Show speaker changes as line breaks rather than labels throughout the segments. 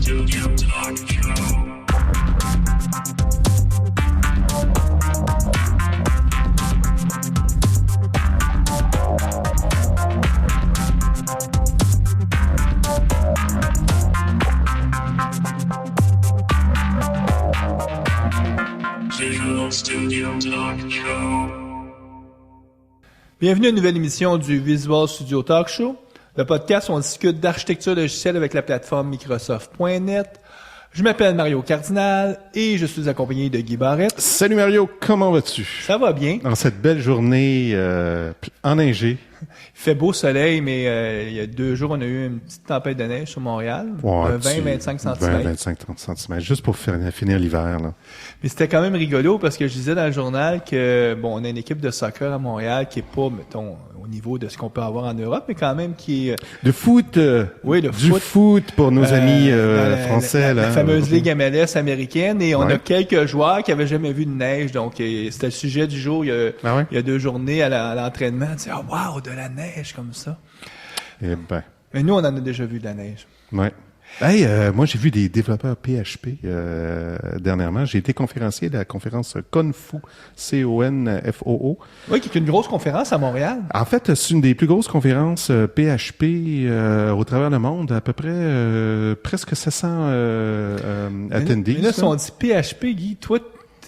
Studio Talk Show. Visual Studio Talk Show.
Bienvenue à une nouvelle émission du Visual Studio Talk Show, le podcast où on discute d'architecture logicielle avec la plateforme Microsoft.net. Je m'appelle Mario Cardinal et je suis accompagné de Guy Barrette.
Salut Mario, comment vas-tu?
Ça va bien.
En cette belle journée enneigée.
Il fait beau soleil, mais il y a 2 jours, on a eu une petite tempête de neige sur Montréal.
Ouais,
20-25 cm.
20-25-30 cm, juste pour finir l'hiver, là.
Mais c'était quand même rigolo parce que je disais dans le journal que, bon, on a une équipe de soccer à Montréal qui est pas, mettons, au niveau de ce qu'on peut avoir en Europe, mais quand même qui est...
De foot,
oui,
du foot pour nos amis français, là.
La fameuse Ligue MLS américaine, et on
Ouais.
a quelques joueurs qui avaient jamais vu de neige, donc c'était le sujet du jour il y a 2 journées à l'entraînement. Tu sais, oh, wow, de la neige comme ça.
Eh ben,
Mais nous, on en a déjà vu de la neige.
ouais. Hey, moi j'ai vu des développeurs PHP dernièrement. J'ai été conférencier de la conférence Confoo, C-O-N-F-O-O.
Oui, qui est une grosse conférence à Montréal.
En fait, c'est une des plus grosses conférences PHP au travers le monde, à peu près presque 700 attendees.
Mais là, si on dit PHP, Guy, toi,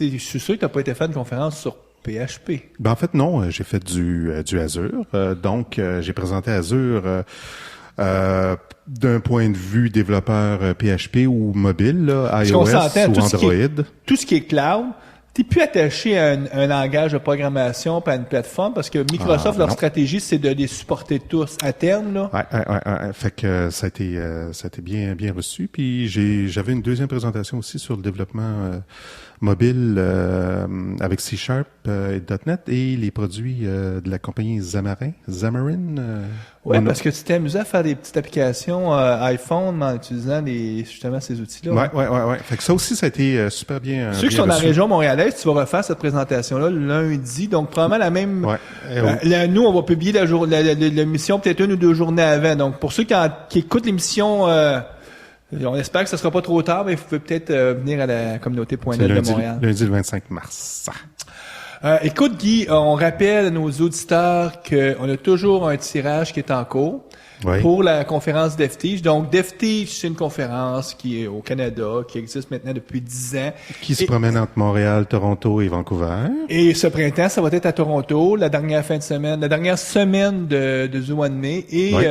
je suis sûr que tu n'as pas été fait de conférence sur PHP.
Ben en fait non, j'ai fait du Azure, donc j'ai présenté Azure d'un point de vue développeur PHP ou mobile, là,
Parce
iOS
qu'on s'entend,
ou Android.
Tout ce qui est cloud, t'es plus attaché à un langage de programmation pas à une plateforme, parce que Microsoft, leur
non.
stratégie, c'est de les supporter tous à terme, là.
Ouais. Fait que ça a été bien reçu. Puis j'avais une deuxième présentation aussi sur le développement mobile avec C# et .NET et les produits de la compagnie Xamarin.
Ouais, parce que tu t'es amusé à faire des petites applications iPhone en utilisant justement ces outils-là.
Ouais. Fait que ça aussi, ça a été super bien.
Ceux qui sont dans la région montréalaise, tu vas refaire cette présentation-là lundi, donc probablement la même.
Ouais.
Nous, on va publier l'émission peut-être 1 ou 2 journées avant. Donc, pour ceux qui écoutent l'émission, on espère que ce sera pas trop tard, mais vous pouvez peut-être venir à la communauté.net de Montréal.
Lundi le 25 mars.
Écoute, Guy, on rappelle à nos auditeurs qu'on a toujours un tirage qui est en cours.
Oui.
Pour la conférence DevTeach. Donc, DevTeach, c'est une conférence qui est au Canada, qui existe maintenant depuis 10 ans.
Qui se promène entre Montréal, Toronto et Vancouver.
Et ce printemps, ça va être à Toronto, la dernière semaine de The One May. Et
Oui.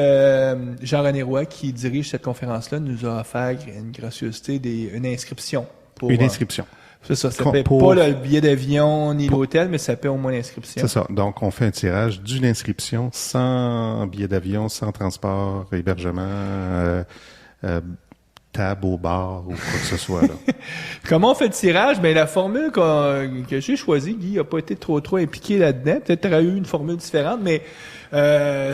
Jean-René Roy, qui dirige cette conférence-là, nous a offert une gracieuseté, une inscription.
Une inscription.
C'est ça, ça paie pas le billet d'avion ni l'hôtel, mais ça paie au moins l'inscription.
C'est ça. Donc, on fait un tirage d'une inscription sans billet d'avion, sans transport, hébergement, table au bar ou quoi que ce soit, là.
Comment on fait le tirage? Ben, la formule que j'ai choisie, Guy, n'a pas été trop impliqué là-dedans. Peut-être qu'il y aurait eu une formule différente, mais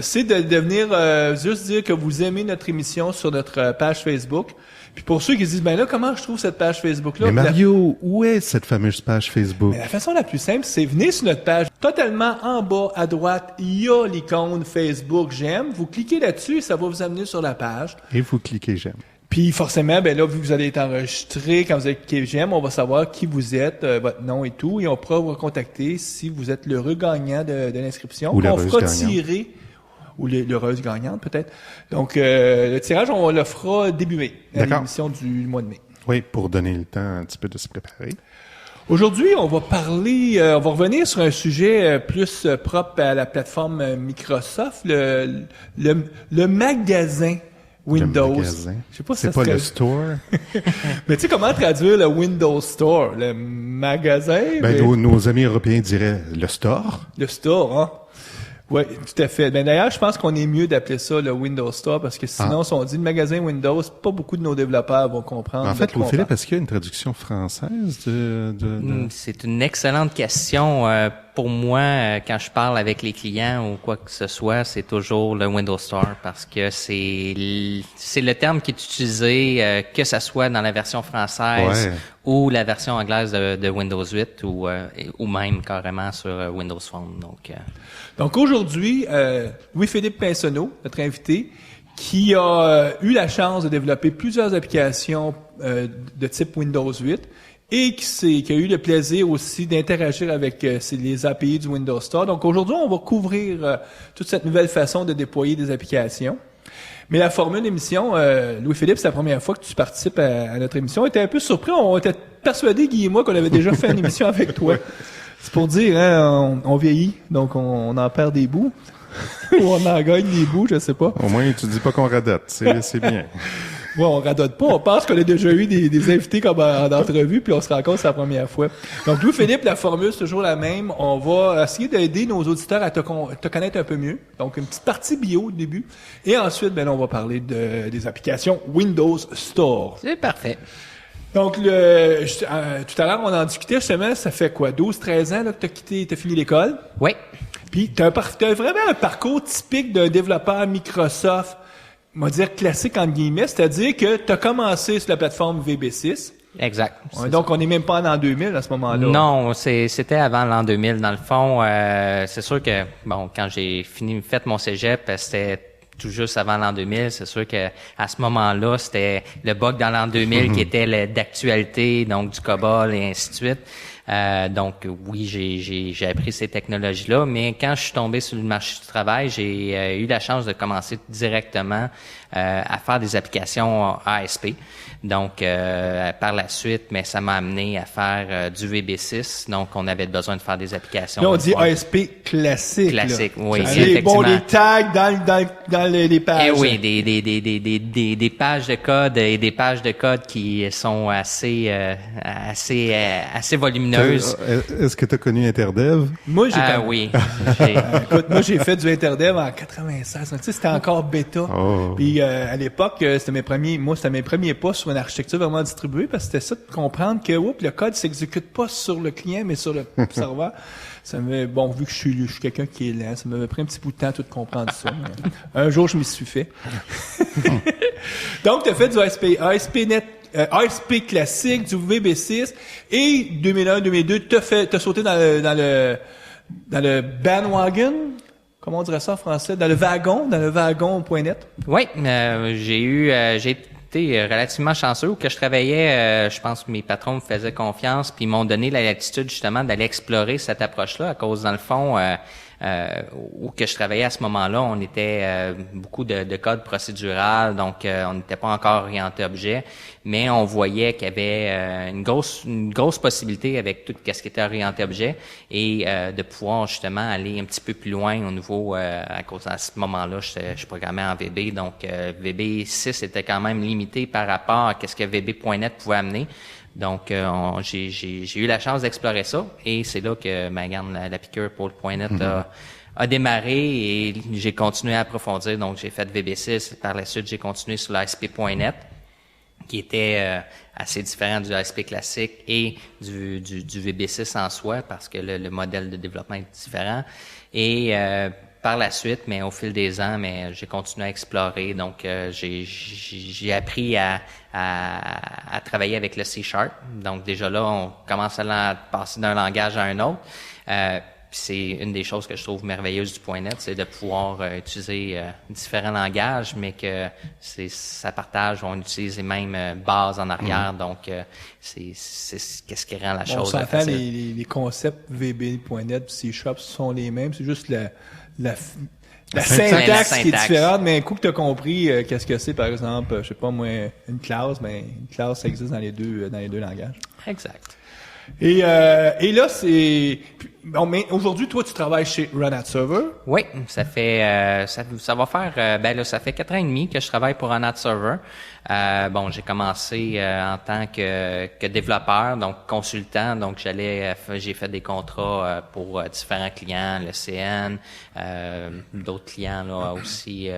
c'est de venir juste dire que vous aimez notre émission sur notre page Facebook. Puis pour ceux qui se disent, ben là, comment je trouve cette page Facebook-là?
Mais Mario, où est cette fameuse page Facebook?
Ben, la façon la plus simple, c'est venir sur notre page. Totalement en bas, à droite, il y a l'icône Facebook J'aime. Vous cliquez là-dessus et ça va vous amener sur la page.
Et vous cliquez J'aime.
Puis forcément, ben là, vu que vous allez être enregistré, quand vous avez cliqué J'aime, on va savoir qui vous êtes, votre nom et tout, et on pourra vous contacter si vous êtes l'heureux gagnant de l'inscription.
Ou l'heureuse
on fera
gagnante.
tirer, ou l'heureuse gagnante peut-être. Donc, le tirage, on le fera début mai, à
D'accord.
l'émission du mois de mai.
Oui, pour donner le temps un petit peu de se préparer.
Aujourd'hui, on va revenir sur un sujet plus propre à la plateforme Microsoft, le magasin Windows.
Le magasin.
Je sais pas si
c'est
ça
pas
se
le
traduit.
store.
Mais tu sais comment traduire le Windows Store? Le magasin?
Ben,
mais
nos amis européens diraient le store.
le store, hein? Oui, tout à fait. Ben d'ailleurs, je pense qu'on est mieux d'appeler ça le Windows Store parce que sinon, si on dit le magasin Windows, pas beaucoup de nos développeurs vont comprendre.
En fait, Louis-Philippe, est-ce qu'il y a une traduction française de...
C'est une excellente question. Pour moi, quand je parle avec les clients ou quoi que ce soit, c'est toujours le Windows Store parce que c'est le terme qui est utilisé, que ça soit dans la version française ou la version anglaise de Windows 8 ou même carrément sur Windows Phone. Donc aujourd'hui, Louis-Philippe Pinsonneau, notre invité,
qui a eu la chance de développer plusieurs applications de type Windows 8 et qui a eu le plaisir aussi d'interagir avec les API du Windows Store. Donc aujourd'hui, on va couvrir toute cette nouvelle façon de déployer des applications. Mais la formule d'émission, Louis-Philippe, c'est la première fois que tu participes à notre émission. On était un peu surpris, on était persuadés, Guy et moi, qu'on avait déjà fait une émission avec toi. C'est pour dire, hein, on vieillit, donc on en perd des bouts. Ou on en gagne des bouts, je sais pas.
Au moins, tu dis pas qu'on radote. C'est bien.
Ouais, on radote pas. On pense qu'on a déjà eu des invités comme en entrevue, puis on se rend compte que c'est la première fois. Donc, Louis-Philippe, la formule, c'est toujours la même. On va essayer d'aider nos auditeurs à te connaître un peu mieux. Donc, une petite partie bio au début. Et ensuite, on va parler des applications Windows Store.
C'est parfait.
Donc, tout à l'heure, on en discutait justement, ça fait quoi, 12-13 ans là, que t'as fini l'école?
Oui.
Puis, t'as vraiment un parcours typique d'un développeur Microsoft, on va dire classique entre guillemets, c'est-à-dire que tu as commencé sur la plateforme VB6.
Exact.
Donc, on n'est même pas en l'an 2000 à ce moment-là.
Non, c'était avant l'an 2000. Dans le fond, c'est sûr que, bon, quand j'ai fait mon cégep, c'était tout juste avant l'an 2000. C'est sûr que à ce moment-là, c'était le bug dans l'an 2000 qui était d'actualité, donc du COBOL et ainsi de suite. Donc oui, j'ai appris ces technologies-là, mais quand je suis tombé sur le marché du travail, j'ai eu la chance de commencer directement à faire des applications ASP. Donc par la suite, mais ça m'a amené à faire du VB6. Donc on avait besoin de faire des applications.
Là, on dit ASP classique.
Classique, oui.
Bon, les tags dans les pages.
Eh oui, des pages de code et des pages de code qui sont assez volumineuses.
Est-ce que tu as connu Interdev?
Moi,
oui.
Écoute, moi, j'ai fait du Interdev en 96. Tu sais, c'était encore bêta.
Oh.
Puis, à l'époque, c'était mes premiers pas sur une architecture vraiment distribuée parce que c'était ça de comprendre que, le code s'exécute pas sur le client, mais sur le serveur. Ça vu que je suis quelqu'un qui est lent, ça m'avait pris un petit bout de temps tout de comprendre ça. Un jour, je m'y suis fait. Donc, tu as fait du ASP.NET, ASP classique, du VB6, et 2001-2002, t'as sauté dans le bandwagon, comment on dirait ça en français, dans le wagon.net.
Oui, j'ai été relativement chanceux que je travaillais, je pense que mes patrons me faisaient confiance puis m'ont donné la latitude justement d'aller explorer cette approche-là à cause dans le fond où que je travaillais à ce moment-là, on était beaucoup de code procédural, donc on n'était pas encore orienté objet, mais on voyait qu'il y avait une grosse possibilité avec tout ce qui était orienté objet et de pouvoir justement aller un petit peu plus loin au niveau à cause à ce moment-là, je programmais en VB, donc VB6 était quand même limité par rapport à ce que VB.NET pouvait amener. Donc, j'ai eu la chance d'explorer ça et c'est là que la piqûre pour le .NET a démarré et j'ai continué à approfondir. Donc, j'ai fait VB6. Par la suite, j'ai continué sur l'ASP.NET qui était assez différent du ASP classique et du VB6 en soi parce que le modèle de développement est différent. Et par la suite, mais au fil des ans, j'ai continué à explorer. Donc, j'ai appris à travailler avec le C#. Donc, déjà là, on commence à passer d'un langage à un autre. C'est une des choses que je trouve merveilleuse du .NET, c'est de pouvoir utiliser différents langages, mais que ça partage, on utilise les mêmes bases en arrière. Donc, c'est qu'est-ce qui rend la chose
facile. On s'entend, les concepts VB.NET, C# sont les mêmes. C'est juste la syntaxe qui est différente, mais un coup que tu as compris qu'est-ce que c'est, par exemple, je sais pas moi, une classe, une classe, ça existe dans les deux langages.
Exact.
Et là, c'est... Bon, mais aujourd'hui, toi, tu travailles chez Run Server.
Oui, ça fait... ça va faire... ça fait 4 ans et demi que je travaille pour Run Server. J'ai commencé en tant que développeur, donc consultant. Donc, j'ai fait des contrats pour différents clients, le CN, d'autres clients là aussi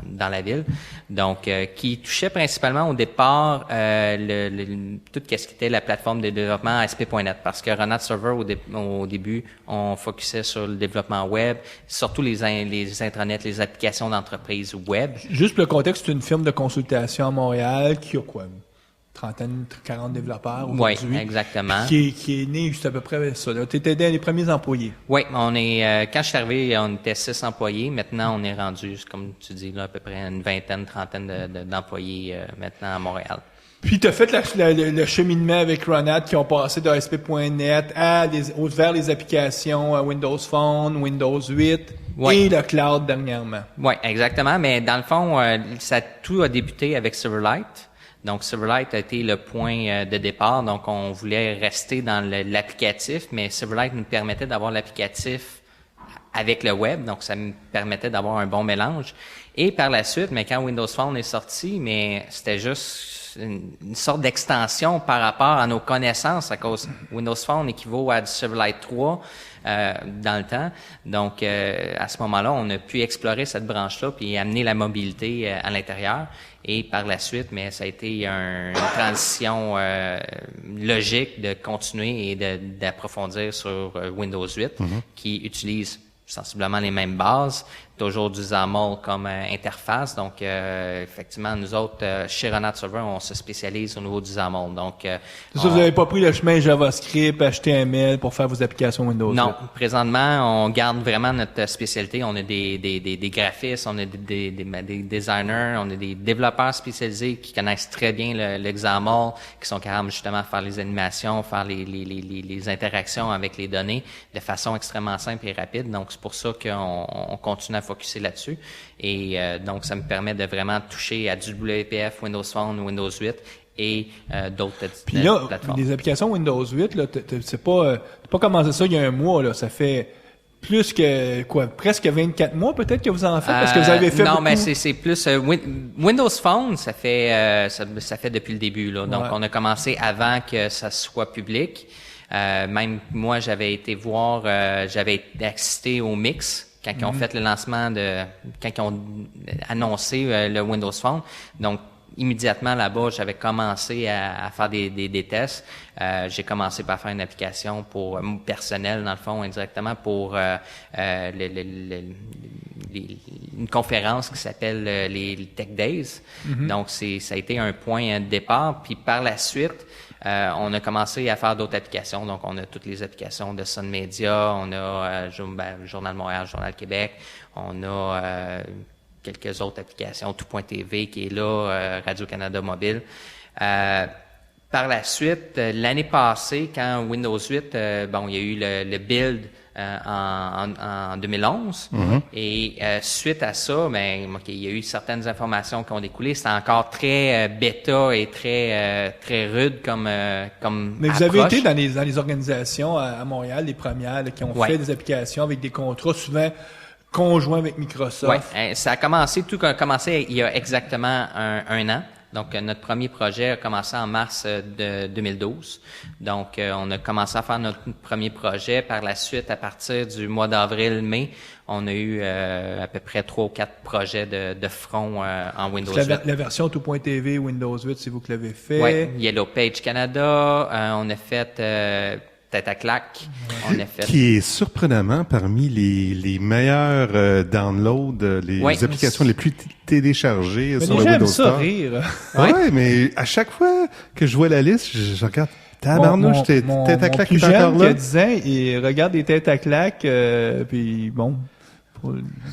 dans la ville. Donc, qui touchaient principalement au départ tout ce qui était la plateforme de développement ASP.NET, parce que Run Server au début, on focusait sur le développement web, surtout les intranets, les applications d'entreprise web.
Juste pour le contexte, c'est une firme de consultation à Montréal qui a quoi? trentaine, 40 développeurs
Oui,
aujourd'hui.
exactement.
Qui est né juste à peu près ça. Tu étais des premiers employés.
Oui, on est quand je suis arrivé, on était 6 employés. Maintenant, on est rendu, comme tu dis, là, à peu près une vingtaine, trentaine d'employés maintenant à Montréal.
Puis tu as fait le cheminement avec Ronald qui ont passé de ASP.NET vers les applications Windows Phone, Windows 8 et le cloud dernièrement.
Oui, exactement. Mais dans le fond, tout a débuté avec Silverlight. Donc, Silverlight a été le point de départ. Donc, on voulait rester dans l'applicatif, mais Silverlight nous permettait d'avoir l'applicatif avec le web. Donc, ça me permettait d'avoir un bon mélange. Et par la suite, mais quand Windows Phone est sorti, mais c'était juste une sorte d'extension par rapport à nos connaissances, à cause Windows Phone équivaut à du Silverlight 3 dans le temps. Donc, à ce moment-là, on a pu explorer cette branche-là puis amener la mobilité à l'intérieur. Et par la suite, mais ça a été une transition logique de continuer et d'approfondir sur Windows 8 qui utilise sensiblement les mêmes bases, toujours du XAML comme interface. Donc, effectivement, nous autres, chez Ronald Server, on se spécialise au niveau du XAML. Donc,
vous n'avez pas pris le chemin JavaScript, HTML pour faire vos applications Windows 8?
Non, présentement, on garde vraiment notre spécialité. On a des graphistes, on a des designers, on a des développeurs spécialisés qui connaissent très bien le XAML, qui sont capables justement de faire les animations, faire les interactions avec les données de façon extrêmement simple et rapide. Donc, c'est pour ça qu'on continue à focusser là-dessus. Et donc, ça me permet de vraiment toucher à du WPF, Windows Phone, Windows 8 et d'autres
Puis là,
plateformes.
les applications Windows 8, là, c'est pas commencé ça il y a un mois, là. Ça fait plus que, presque 24 mois peut-être que vous en faites, parce que vous avez fait
non,
beaucoup...
mais c'est plus Windows Phone, ça fait depuis le début, là. Donc, on a commencé avant que ça soit public. Même moi, j'avais été voir, j'avais assisté au Mix quand ils ont fait le lancement quand ils ont annoncé le Windows Phone. Donc, immédiatement là-bas, j'avais commencé à faire des tests. J'ai commencé par faire une application pour personnelle, dans le fond, indirectement pour une conférence qui s'appelle les Tech Days. Donc, ça a été un point de départ. Puis par la suite, on a commencé à faire d'autres applications. Donc, on a toutes les applications de Sun Media, on a Journal de Montréal, Journal Québec, on a quelques autres applications, Tout.tv qui est là, Radio-Canada Mobile. Par la suite, l'année passée, quand Windows 8, il y a eu le build en 2011. Et suite à ça, il y a eu certaines informations qui ont découlé. C'était encore très bêta et très rude comme
Mais vous
approche.
avez été dans les organisations à Montréal, les premières, là, qui ont fait des applications avec des contrats souvent conjoints avec Microsoft.
Oui, tout a commencé il y a exactement un an. Donc, notre premier projet a commencé en mars de 2012. Donc, on a commencé à faire notre premier projet. Par la suite, à partir du mois d'avril-mai, on a eu à peu près 3 ou 4 projets de front en Windows 8.
La version Tout.tv Windows 8, c'est vous qui l'avez fait.
Oui, Yellow Page Canada. On a fait Tête à claque. On a fait...
Qui est surprenamment parmi les meilleurs downloads, les applications les plus téléchargées
Mais
sur
les
le
gens
Windows
aiment ça
Store.
rire.
Ouais, mais à chaque fois que je vois la liste, je regarde tabarnouche, Tête à claque
plus
est encore
jeune qui a
là.
10 ans, il regarde des têtes à claque, puis bon...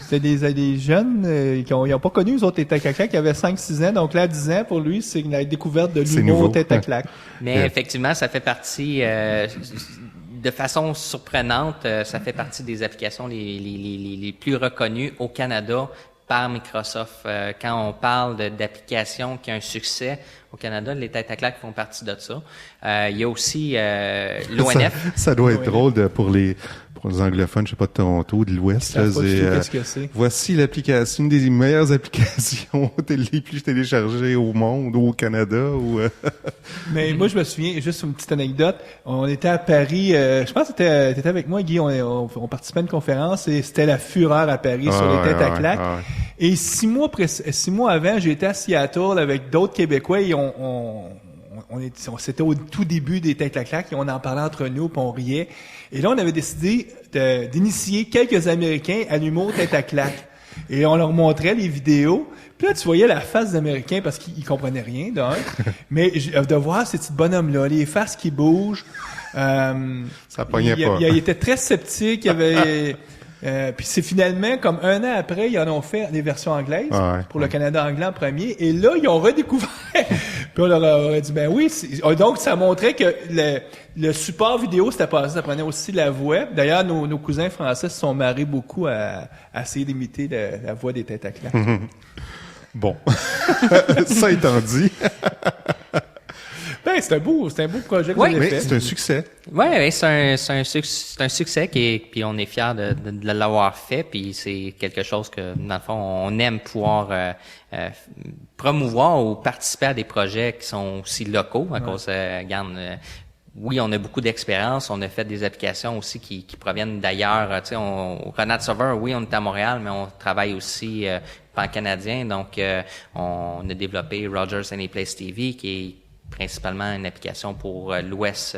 C'était des jeunes qui n'ont pas connu, eux autres, les têtes à claque, qui avaient 5-6 ans. Donc là, à 10 ans, pour lui, c'est la découverte de
C'est
l'humour
nouveau.
tête à claque.
Mais effectivement, ça fait partie, de façon surprenante, ça fait partie des applications les plus reconnues au Canada par Microsoft. Quand on parle d'applications qui ont un succès au Canada, les têtes à claque font partie de ça. Il y a aussi l'ONF.
Ça doit être drôle pour les anglophones, je sais pas, de Toronto, de l'Ouest.
Ils savent pas du tout
c'est,
qu'est-ce que c'est.
Voici l'application, une des meilleures applications les plus téléchargées au monde, ou au Canada.
Mais moi, je me souviens, juste une petite anecdote, on était à Paris, je pense que t'étais avec moi, Guy, on participait à une conférence et c'était la fureur à Paris sur les têtes à claque. Et 6 mois avant, j'étais à Seattle avec d'autres Québécois et c'était au tout début des têtes à claque et on en parlait entre nous puis on riait. Et là, on avait décidé d'initier quelques Américains à l'humour tête à claque. et on leur montrait les vidéos. Puis là, tu voyais la face des Américains parce qu'ils comprenaient rien, d'un. Mais de voir ces petits bonhommes-là, les faces qui bougent.
Ça pognait pas.
Il était très sceptique. Il avait... puis c'est finalement, comme un an après, ils en ont fait des versions anglaises pour le Canada anglais en premier. Et là, ils ont redécouvert. Puis on leur a dit, ben oui. Donc, ça montrait que le support vidéo, c'était pas ça. Ça prenait aussi la voix. D'ailleurs, nos cousins français se sont marrés beaucoup à essayer d'imiter la voix des têtes à claque.
Bon. Ça étant dit.
Ben, c'est un beau projet que vous avez fait.
C'est un succès.
Ouais, c'est un succès puis on est fiers de l'avoir fait, puis c'est quelque chose que dans le fond on aime pouvoir promouvoir ou participer à des projets qui sont aussi locaux à cause oui, on a beaucoup d'expérience. On a fait des applications aussi qui proviennent d'ailleurs. Tu sais, Renat Server, oui, on est à Montréal, mais on travaille aussi pan-canadien. Donc, on a développé Rogers Anyplace TV, qui est principalement une application pour l'Ouest,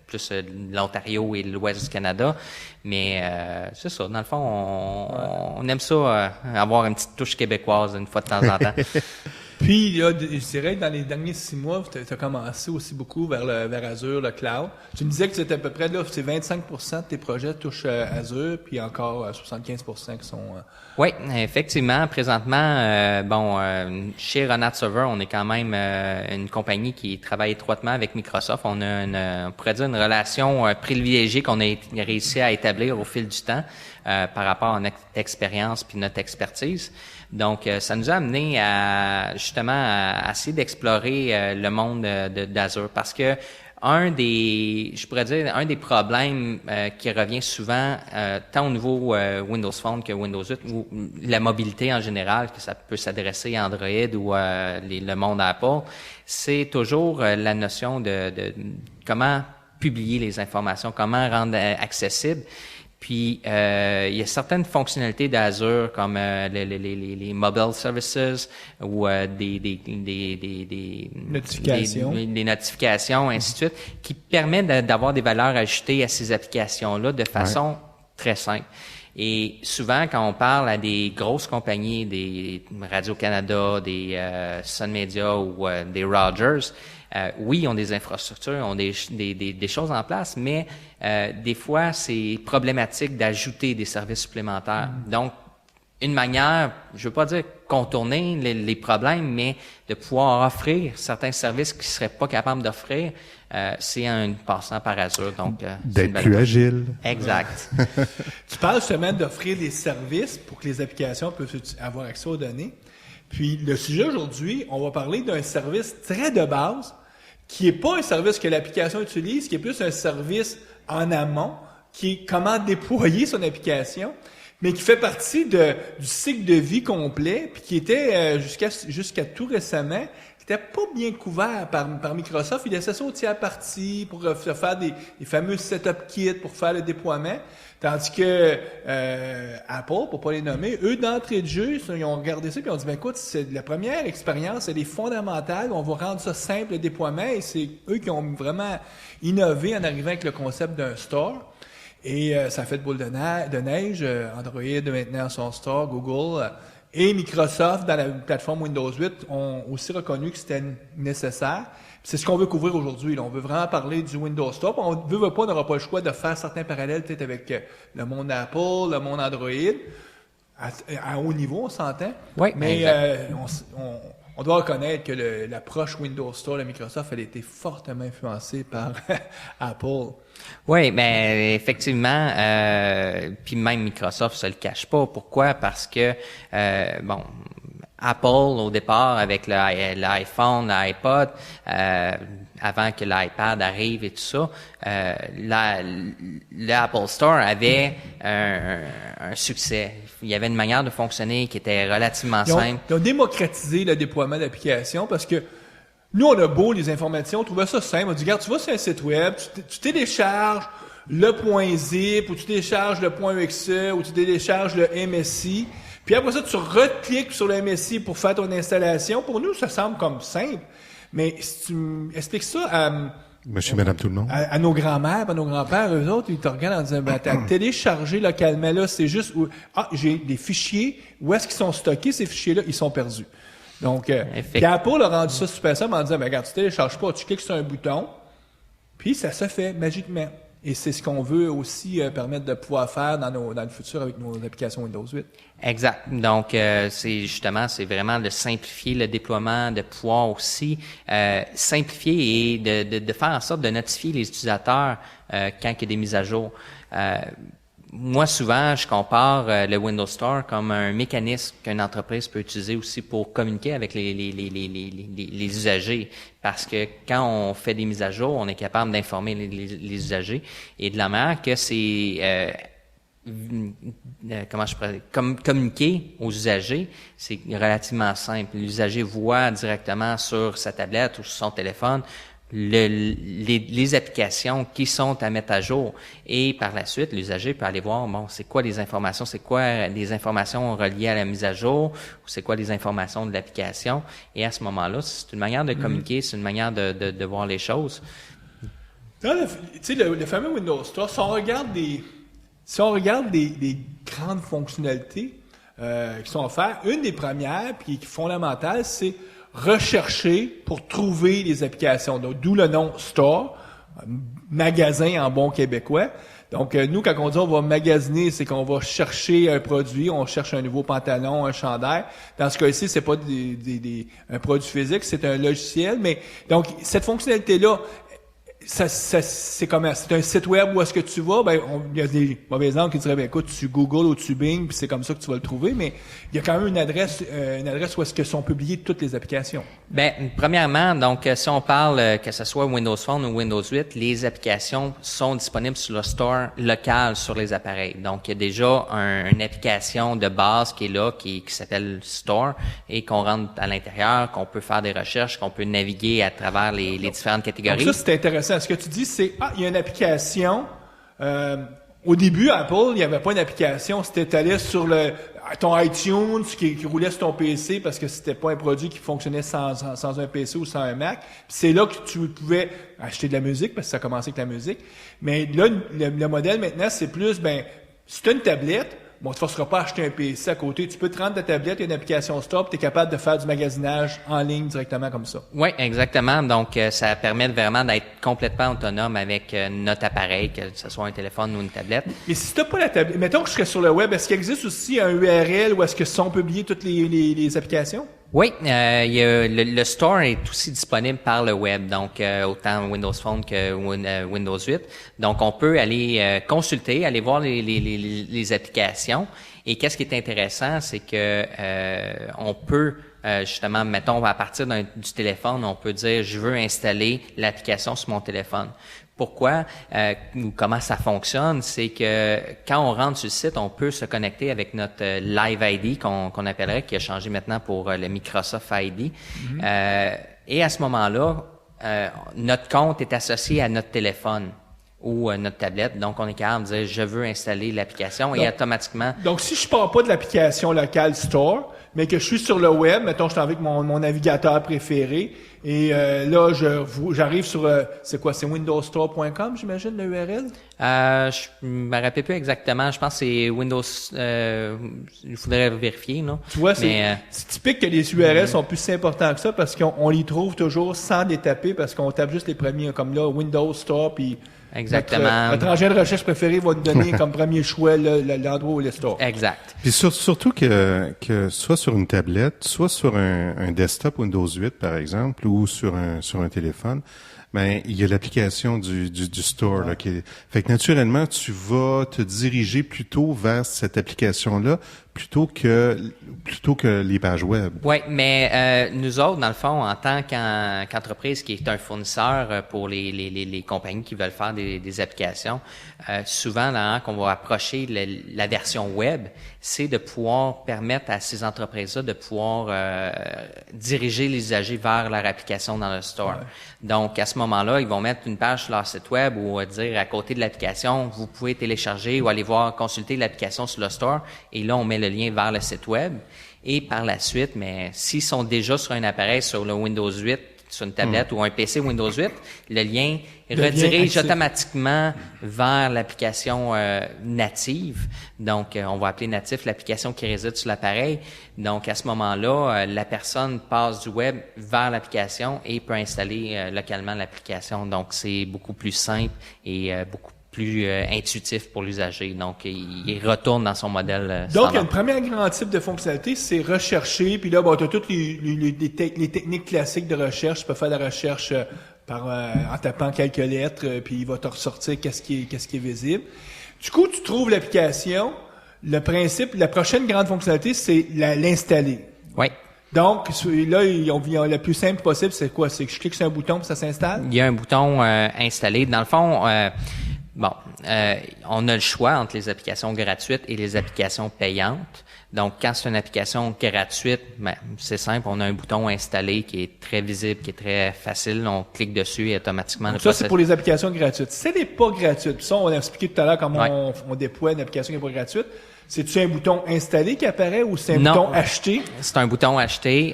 plus l'Ontario et l'Ouest du Canada. Mais c'est ça, dans le fond, on aime ça, avoir une petite touche québécoise une fois de temps en temps.
Puis, là, je dirais que dans les derniers 6 mois, tu as commencé aussi beaucoup vers Azure, le cloud. Tu me disais que c'était à peu près, là, c'est 25% de tes projets touchent Azure, puis encore 75% qui sont...
Oui, effectivement. Présentement, chez Renat Server, on est quand même une compagnie qui travaille étroitement avec Microsoft. On a on pourrait dire une relation privilégiée qu'on a réussi à établir au fil du temps par rapport à notre expérience puis notre expertise. Donc, ça nous a amené à essayer d'explorer le monde d'Azure, parce que un des problèmes qui revient souvent tant au niveau Windows Phone que Windows 8, ou la mobilité en général, que ça peut s'adresser à Android ou le monde Apple, c'est toujours la notion de comment publier les informations, comment rendre accessible. Puis, il y a certaines fonctionnalités d'Azure comme les mobile services ou des notifications, ainsi de suite, qui permettent d'avoir des valeurs ajoutées à ces applications-là de façon très simple. Et souvent, quand on parle à des grosses compagnies, des Radio-Canada, des Sun Media ou des Rogers, oui, ils ont des infrastructures, ils ont des choses en place, mais des fois, c'est problématique d'ajouter des services supplémentaires. Donc, une manière, je veux pas dire contourner les problèmes, mais de pouvoir offrir certains services qu'ils seraient pas capables d'offrir, c'est un passant par Azure. Donc,
d'être plus agile.
Exact.
Tu parles justement d'offrir des services pour que les applications puissent avoir accès aux données. Puis, le sujet aujourd'hui, on va parler d'un service très de base, qui est pas un service que l'application utilise, qui est plus un service en amont, qui est comment déployer son application, mais qui fait partie du cycle de vie complet, puis qui était jusqu'à tout récemment, qui était pas bien couvert par Microsoft. Il laissait ça au tiers parti pour faire des fameux setup kits pour faire le déploiement. Tandis que Apple, pour pas les nommer, eux, d'entrée de jeu, ils ont regardé ça et ont dit, ben écoute, c'est la première expérience, elle est fondamentale, on va rendre ça simple, le déploiement, et c'est eux qui ont vraiment innové en arrivant avec le concept d'un store. Et ça a fait de boule de neige. Android maintenant son store, Google et Microsoft dans la plateforme Windows 8 ont aussi reconnu que c'était nécessaire. C'est ce qu'on veut couvrir aujourd'hui. Là. On veut vraiment parler du Windows Store. On veut pas, on n'aura pas le choix de faire certains parallèles peut-être avec le monde Apple, le monde Android. À haut niveau, on s'entend.
Oui,
mais on doit reconnaître que l'approche Windows Store de Microsoft, elle a été fortement influencée par Apple.
Oui, mais effectivement, puis même Microsoft se le cache pas. Pourquoi? Parce que Apple, au départ, avec l'iPhone, l'iPod, avant que l'iPad arrive et tout ça, l'Apple Store avait un succès. Il y avait une manière de fonctionner qui était relativement simple.
Ils ont démocratisé le déploiement d'applications parce que nous, on a beau les informations, on trouvait ça simple. On dit, regarde, tu vas sur un site web, tu télécharges le .zip, ou tu télécharges le .exe, ou tu télécharges le MSI. Puis après ça, tu recliques sur le MSI pour faire ton installation. Pour nous, ça semble comme simple. Mais si tu expliques ça
Monsieur, madame, tout le monde.
À nos grands-mères, à nos grands-pères, eux autres, ils te regardent en disant, t'as téléchargé localement, là, c'est juste, j'ai des fichiers, où est-ce qu'ils sont stockés, ces fichiers-là, ils sont perdus. Donc, puis Apple a rendu ça super simple en disant, regarde, tu télécharges pas, tu cliques sur un bouton, puis ça se fait magiquement. Et c'est ce qu'on veut aussi permettre de pouvoir faire dans le futur avec nos applications Windows 8.
Exact. Donc, c'est vraiment de simplifier le déploiement, de pouvoir aussi simplifier et de faire en sorte de notifier les utilisateurs quand il y a des mises à jour. Moi, souvent, je compare le Windows Store comme un mécanisme qu'une entreprise peut utiliser aussi pour communiquer avec les usagers. Parce que quand on fait des mises à jour, on est capable d'informer les usagers. Et de la manière que c'est communiquer aux usagers, c'est relativement simple. L'usager voit directement sur sa tablette ou sur son téléphone les applications qui sont à mettre à jour, et par la suite l'usager peut aller voir c'est quoi les informations, c'est quoi les informations reliées à la mise à jour, ou c'est quoi les informations de l'application, et à ce moment-là c'est une manière de communiquer, c'est une manière de voir les choses.
Dans le fameux Windows Store, si on regarde des grandes fonctionnalités qui sont offertes, une des premières puis qui est fondamentale, c'est rechercher pour trouver les applications. Donc, d'où le nom Store, magasin en bon québécois. Donc, nous, quand on dit on va magasiner, c'est qu'on va chercher un produit, on cherche un nouveau pantalon, un chandail. Dans ce cas-ci, c'est pas un produit physique, c'est un logiciel. Mais donc, cette fonctionnalité-là, c'est comment? C'est un site web où est-ce que tu vas? Il y a des mauvais angles qui diraient, écoute, tu Google ou tu Bing, puis c'est comme ça que tu vas le trouver, mais il y a quand même une adresse où est-ce que sont publiées toutes les applications.
Premièrement, donc, si on parle que ce soit Windows Phone ou Windows 8, les applications sont disponibles sur le store local sur les appareils. Donc, il y a déjà une application de base qui est là, qui s'appelle Store, et qu'on rentre à l'intérieur, qu'on peut faire des recherches, qu'on peut naviguer à travers les différentes catégories.
Donc ça, c'est intéressant. Ce que tu dis, c'est, il y a une application. Au début, Apple, il n'y avait pas une application. C'était allé sur ton iTunes qui roulait sur ton PC parce que c'était pas un produit qui fonctionnait sans un PC ou sans un Mac. Puis c'est là que tu pouvais acheter de la musique parce que ça commençait avec la musique. Mais là, le modèle maintenant, c'est plus, si tu as une tablette, tu ne te forceras pas à acheter un PC à côté. Tu peux te rendre ta tablette, il y a une application Store, tu es capable de faire du magasinage en ligne directement comme ça.
Oui, exactement. Donc, ça permet vraiment d'être complètement autonome avec notre appareil, que ce soit un téléphone ou une tablette.
Et si tu n'as pas la tablette, mettons que je serais sur le web, est-ce qu'il existe aussi un URL où est-ce que sont publiées toutes les applications?
Oui, il y a le store est aussi disponible par le web, donc autant Windows Phone que Windows 8. Donc on peut aller consulter, aller voir les applications. Et qu'est-ce qui est intéressant, c'est que on peut justement, mettons à partir du téléphone, on peut dire je veux installer l'application sur mon téléphone. Pourquoi ou comment ça fonctionne, c'est que quand on rentre sur le site, on peut se connecter avec notre Live ID qu'on appellerait, qui a changé maintenant pour le Microsoft ID. Et à ce moment-là, notre compte est associé à notre téléphone ou notre tablette. Donc, on est capable de dire je veux installer l'application et automatiquement.
Donc, si je pars pas de l'application locale Store, mais que je suis sur le web, mettons, je suis avec mon navigateur préféré, et là, j'arrive sur, c'est windowstore.com, j'imagine, le URL?
Je me rappelle plus exactement. Je pense que c'est Windows, il faudrait vérifier, non?
Tu vois, c'est typique que les URL sont plus si importants que ça parce qu'on les trouve toujours sans les taper parce qu'on tape juste les premiers, comme là, Windows Store, puis
exactement.
Notre engin de recherche préféré va nous donner comme premier choix l'endroit où le store.
Exact.
Puis surtout que soit sur une tablette, soit sur un desktop Windows 8 par exemple, ou sur un téléphone, il y a l'application du store là, fait que naturellement tu vas te diriger plutôt vers cette application-là plutôt que les pages web.
Oui, mais nous autres, dans le fond, en tant qu'entreprise qui est un fournisseur pour les compagnies qui veulent faire des applications, souvent là, qu'on va approcher la version web, c'est de pouvoir permettre à ces entreprises-là de pouvoir diriger les usagers vers leur application dans le store. Ouais. Donc, à ce moment-là, ils vont mettre une page sur leur site web ou dire à côté de l'application, vous pouvez télécharger ou aller consulter l'application sur le store. Et là, on met le lien vers le site web. Et par la suite, mais s'ils sont déjà sur un appareil sur le Windows 8 sur une tablette ou un PC Windows 8, le lien
Devient
redirige
actif.
automatiquement vers l'application native. Donc, on va appeler natif l'application qui réside sur l'appareil. Donc, à ce moment-là, la personne passe du web vers l'application et peut installer localement l'application. Donc, c'est beaucoup plus simple et beaucoup plus intuitif pour l'usager. Donc, il retourne dans son modèle
Donc, il y a
standard.
une première grand type de fonctionnalité, c'est rechercher. Puis là, tu as toutes les techniques classiques de recherche. Tu peux faire de la recherche en tapant quelques lettres, puis il va te ressortir qu'est-ce qui est visible. Du coup, tu trouves l'application. Le principe, la prochaine grande fonctionnalité, c'est l'installer.
Oui.
Donc, là, le plus simple possible, c'est quoi? C'est que je clique sur un bouton puis ça s'installe?
Il y a un bouton installé. Dans le fond, on a le choix entre les applications gratuites et les applications payantes. Donc, quand c'est une application gratuite, c'est simple, on a un bouton installé qui est très visible, qui est très facile. On clique dessus et automatiquement
Donc ça, c'est pour les applications gratuites. Si elle n'est pas gratuite, puis ça, on a expliqué tout à l'heure comment
Ouais.
on déploie une application qui n'est pas gratuite, c'est-tu un bouton installer qui apparaît ou c'est un
Non.
bouton acheter?
C'est un bouton acheter.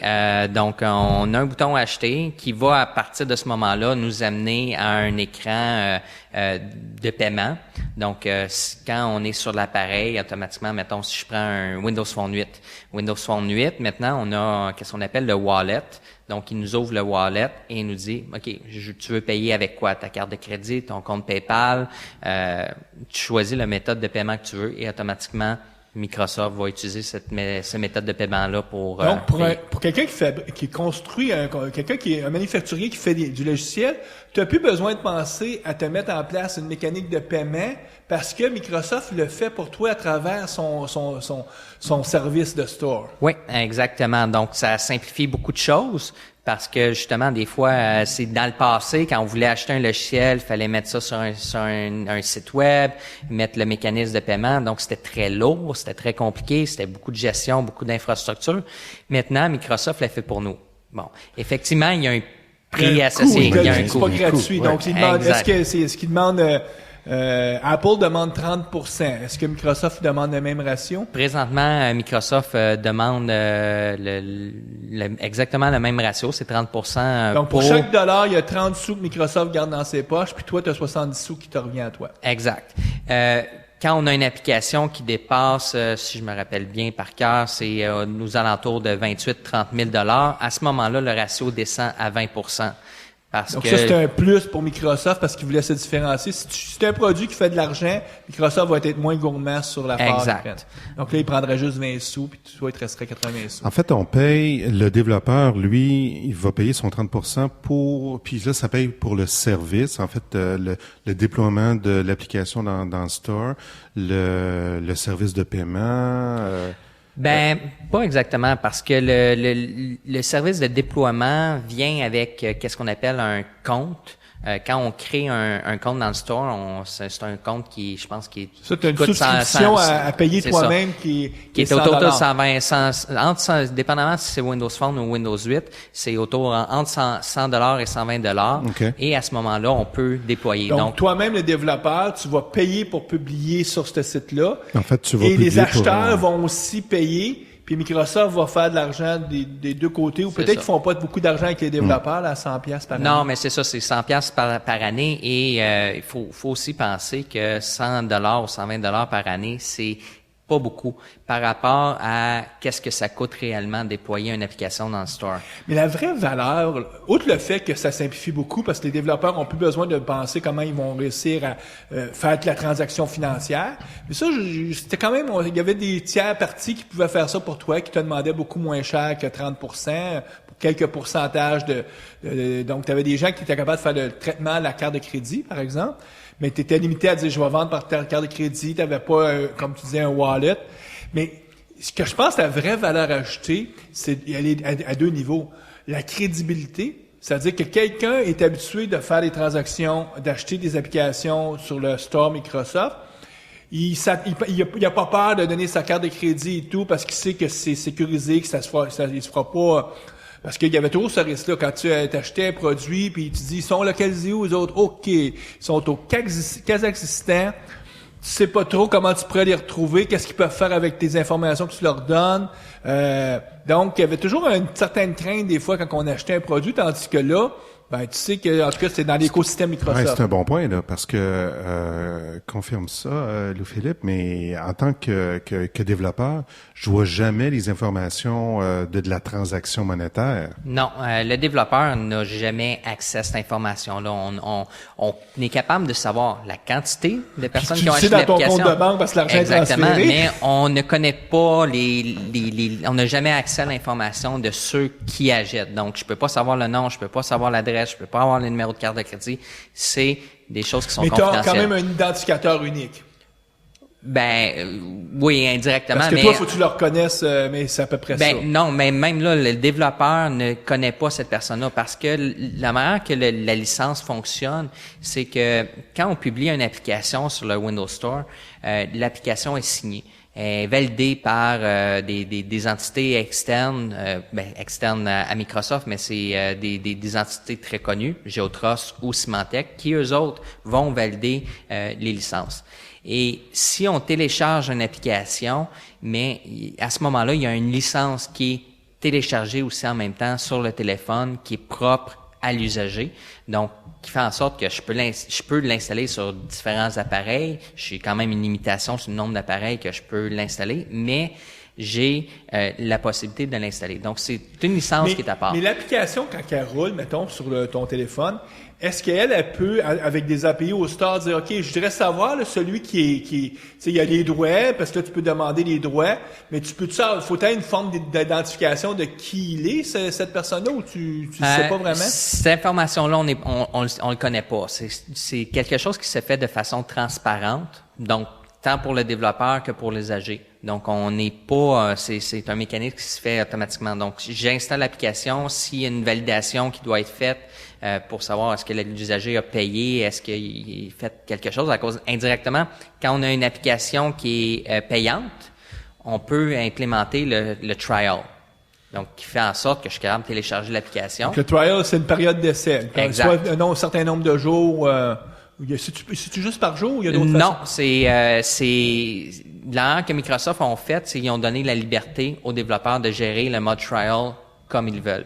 Donc, on a un bouton acheter qui va, à partir de ce moment-là, nous amener à un écran de paiement. Donc, quand on est sur l'appareil, automatiquement, mettons, si je prends un Windows Phone 8. Windows Phone 8, maintenant, on a qu'est-ce qu'on appelle le wallet. Donc, il nous ouvre le wallet et il nous dit, OK, tu veux payer avec quoi? Ta carte de crédit, ton compte PayPal. Tu choisis la méthode de paiement que tu veux et automatiquement, Microsoft va utiliser cette méthode de paiement-là pour...
Donc,
payer.
pour quelqu'un qui construit, quelqu'un qui est un manufacturier qui fait du logiciel, tu n'as plus besoin de penser à te mettre en place une mécanique de paiement parce que Microsoft le fait pour toi à travers son service de store.
Oui, exactement. Donc, ça simplifie beaucoup de choses parce que, justement, des fois, c'est dans le passé, quand on voulait acheter un logiciel, il fallait mettre ça sur un site web, mettre le mécanisme de paiement. Donc, c'était très lourd, c'était très compliqué, c'était beaucoup de gestion, beaucoup d'infrastructures. Maintenant, Microsoft l'a fait pour nous. Bon, effectivement, il y a un prix associé. Il y a un
C'est
coût.
pas gratuit.
Ouais.
Donc, il demande,
Exact.
est-ce qu'il demande, Apple demande 30%. Est-ce que Microsoft demande le même ratio?
Présentement, Microsoft demande exactement le même ratio, c'est 30%.
Donc, pour chaque dollar, il y a 30 sous que Microsoft garde dans ses poches, puis toi, tu as 70 sous qui te revient à toi.
Exact. Quand on a une application qui dépasse, si je me rappelle bien par cœur, c'est nous alentours de 28-30 000 $. À ce moment-là, le ratio descend à 20%. Parce
Donc
que
ça, c'est un plus pour Microsoft parce qu'ils voulaient se différencier. Si c'est un produit qui fait de l'argent, Microsoft va être moins gourmand sur la part.
Exact.
Donc là, il prendrait juste 20 sous, puis toi, il te resterait 80 sous.
En fait, on paye, le développeur, lui, il va payer son 30% puis là, ça paye pour le service, en fait, le déploiement de l'application dans le store, le service de paiement.
Pas exactement, parce que le service de déploiement vient avec qu'est-ce qu'on appelle un compte. Quand on crée un compte dans le store, c'est un compte qui, je pense, qui est
Ça, tu as une
coûte
subscription à payer
c'est
toi-même qui
est
est
autour de
100
120, dépendamment si c'est Windows Phone ou Windows 8, c'est entre 100 $ et 120 $.
OK.
Et à ce moment-là, on peut déployer.
Donc, toi-même, le développeur, tu vas payer pour publier sur ce site-là.
En fait, tu vas
Et les
publier
acheteurs
pour,
vont aussi payer. Puis Microsoft va faire de l'argent des deux côtés. Ou
C'est
peut-être
ça.
qu'ils font pas beaucoup d'argent avec les développeurs, là, à 100$ par année.
Non, mais c'est ça, c'est 100 pièces par année et il faut aussi penser que 100 $ ou 120 $ par année, c'est pas beaucoup par rapport à qu'est-ce que ça coûte réellement de déployer une application dans le store.
Mais la vraie valeur, outre le fait que ça simplifie beaucoup parce que les développeurs ont plus besoin de penser comment ils vont réussir à faire de la transaction financière, mais ça, c'était quand même, il y avait des tiers parties qui pouvaient faire ça pour toi, qui te demandaient beaucoup moins cher que 30%, pour quelques pourcentages donc tu avais des gens qui étaient capables de faire le traitement de la carte de crédit, par exemple, mais tu étais limité à dire je vais vendre par ta carte de crédit, tu n'avais pas, comme tu disais, un wallet. Mais ce que je pense la vraie valeur ajoutée, c'est elle est à deux niveaux. La crédibilité, c'est-à-dire que quelqu'un est habitué de faire des transactions, d'acheter des applications sur le store Microsoft. Il a pas peur de donner sa carte de crédit et tout parce qu'il sait que c'est sécurisé, que il se fera pas. Parce qu'il y avait toujours ce risque-là quand tu achetais un produit puis tu dis ils sont localisés où les autres? OK, ils sont au Kazakhstan. sais pas trop comment tu pourrais les retrouver, qu'est-ce qu'ils peuvent faire avec tes informations que tu leur donnes. Donc, il y avait toujours une certaine crainte des fois quand on achetait un produit, tandis que là, ben tu sais que en tout cas c'est dans l'écosystème Microsoft.
Ouais, c'est un bon point là, parce que confirme ça, Louis-Philippe, mais en tant que développeur, je vois jamais les informations de la transaction monétaire.
Non, le développeur n'a jamais accès à cette information-là. On est capable de savoir la quantité de personnes qui ont acheté
dans ton
l'application.
compte de banque parce que l'argent est
Exactement,
transféré.
mais on ne connaît pas on n'a jamais accès à l'information de ceux qui achètent. Donc, je peux pas savoir le nom, je peux pas savoir l'adresse, je peux pas avoir le numéro de carte de crédit. C'est des choses qui sont
Mais tu as
confidentielles.
quand même un identificateur unique.
Oui, indirectement.
Parce que
mais
toi, faut que tu le reconnaisses, mais c'est à peu près ça.
Non, mais même là, le développeur ne connaît pas cette personne-là parce que la manière que la licence fonctionne, c'est que quand on publie une application sur le Windows Store, l'application est signée. Est validée par des entités externes, externes à Microsoft, mais c'est des entités très connues, Geotrust ou Symantec, qui eux autres vont valider les licences. Et si on télécharge une application, mais à ce moment-là, il y a une licence qui est téléchargée aussi en même temps sur le téléphone, qui est propre à l'usager. Donc, qui fait en sorte que je peux l'installer sur différents appareils. J'ai quand même une limitation sur le nombre d'appareils que je peux l'installer, mais j'ai la possibilité de l'installer. Donc, c'est une licence qui est à part.
Mais l'application, quand elle roule, mettons, sur ton téléphone, est-ce qu'elle peut, avec des API au store, dire, OK, je voudrais savoir, là, celui qui tu sais, il y a les droits, parce que là, tu peux demander les droits, mais faut-être une forme d'identification de qui il est, cette personne-là, ou tu sais pas vraiment?
Cette information-là, on le connaît pas. C'est quelque chose qui se fait de façon transparente. Donc, tant pour le développeur que pour les âgés. Donc, on n'est pas, c'est un mécanisme qui se fait automatiquement. Donc, j'installe l'application, s'il y a une validation qui doit être faite pour savoir est-ce que l'usager a payé, est-ce qu'il a fait quelque chose à cause indirectement. Quand on a une application qui est payante, on peut implémenter le trial. Donc, qui fait en sorte que je suis capable de télécharger l'application.
Donc, le trial, c'est une période d'essai.
Exact.
Soit un certain nombre de jours. C'est-tu juste par jour ou il y a d'autres
Non,
façons?
c'est l'erreur que Microsoft ont fait, c'est qu'ils ont donné la liberté aux développeurs de gérer le mode trial comme ils veulent.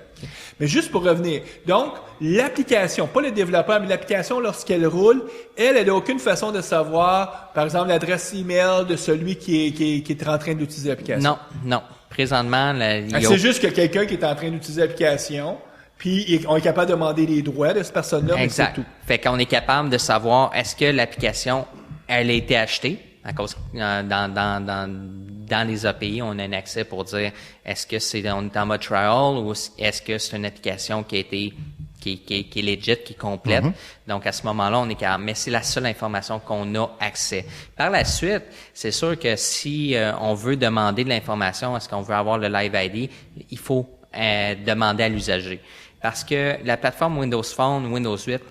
Mais juste pour revenir, donc, l'application, pas le développeur, mais l'application, lorsqu'elle roule, elle n'a aucune façon de savoir, par exemple, l'adresse email de celui qui est en train d'utiliser l'application.
Non. Présentement,
c'est juste que quelqu'un qui est en train d'utiliser l'application, puis on est capable de demander les droits de cette personne-là, mais c'est tout.
Fait qu'on est capable de savoir est-ce que l'application, elle a été achetée, à cause dans les API, on a un accès pour dire est-ce que on est en mode trial ou est-ce que c'est une application qui a été qui est legit, qui est complète. Donc, à ce moment-là, on est capable. Mais c'est la seule information qu'on a accès. Par la suite, c'est sûr que si on veut demander de l'information, est-ce qu'on veut avoir le Live ID, il faut demander à l'usager. Parce que la plateforme Windows Phone, Windows 8,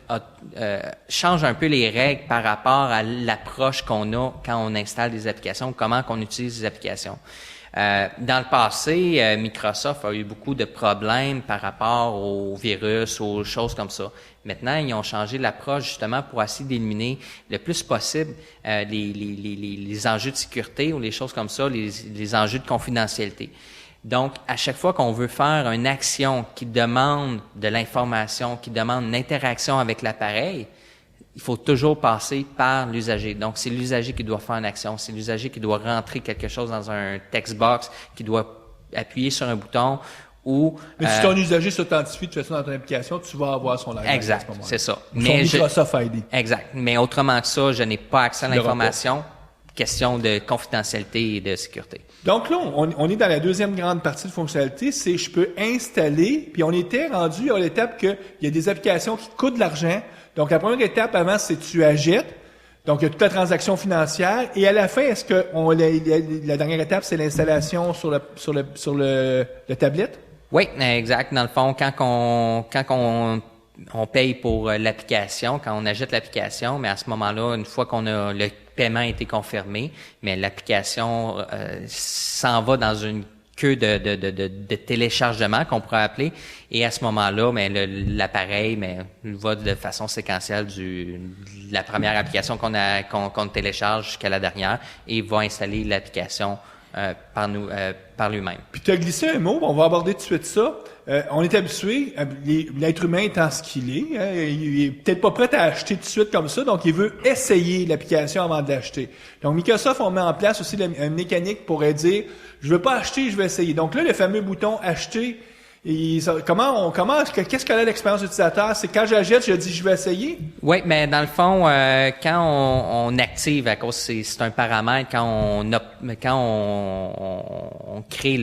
change un peu les règles par rapport à l'approche qu'on a quand on installe des applications, comment qu'on utilise les applications. Dans le passé, Microsoft a eu beaucoup de problèmes par rapport aux virus, aux choses comme ça. Maintenant, ils ont changé l'approche justement pour essayer d'éliminer le plus possible les enjeux de sécurité ou les choses comme ça, les enjeux de confidentialité. Donc, à chaque fois qu'on veut faire une action qui demande de l'information, qui demande une interaction avec l'appareil, il faut toujours passer par l'usager. Donc, c'est l'usager qui doit faire une action, c'est l'usager qui doit rentrer quelque chose dans un text box, qui doit appuyer sur un bouton ou...
Mais si ton usager s'authentifie de toute façon dans ton application, tu vas avoir son adresse
exact,
à ce moment-là.
c'est ça.
Son Microsoft ID.
Exact. Mais autrement que ça, je n'ai pas accès à l'information. Question de confidentialité et de sécurité.
Donc là, on est dans la deuxième grande partie de fonctionnalité, c'est je peux installer, puis on était rendu à l'étape qu'il y a des applications qui coûtent de l'argent. Donc la première étape avant, c'est tu achètes. Donc il y a toute la transaction financière. Et à la fin, est-ce que la dernière étape, c'est l'installation sur le tablette?
Oui, exact. Dans le fond, quand on paye pour l'application, quand on achète l'application, mais à ce moment-là, une fois qu'on a le paiement a été confirmé, mais l'application s'en va dans une queue de téléchargement qu'on pourrait appeler. Et à ce moment-là, l'appareil va de façon séquentielle de la première application qu'on télécharge jusqu'à la dernière et va installer l'application par lui-même.
Puis tu as glissé un mot, on va aborder tout de suite ça. On est habitué, l'être humain étant ce qu'il est, hein, il est peut-être pas prêt à acheter tout de suite comme ça, donc il veut essayer l'application avant de l'acheter. Donc Microsoft, on met en place aussi une mécanique pour dire, je veux pas acheter, je veux essayer. Donc là, le fameux bouton acheter, qu'est-ce qu'elle a l'expérience utilisateur? C'est quand j'achète, je dis je vais essayer?
Oui, mais dans le fond, quand on active, à cause c'est un paramètre, quand on crée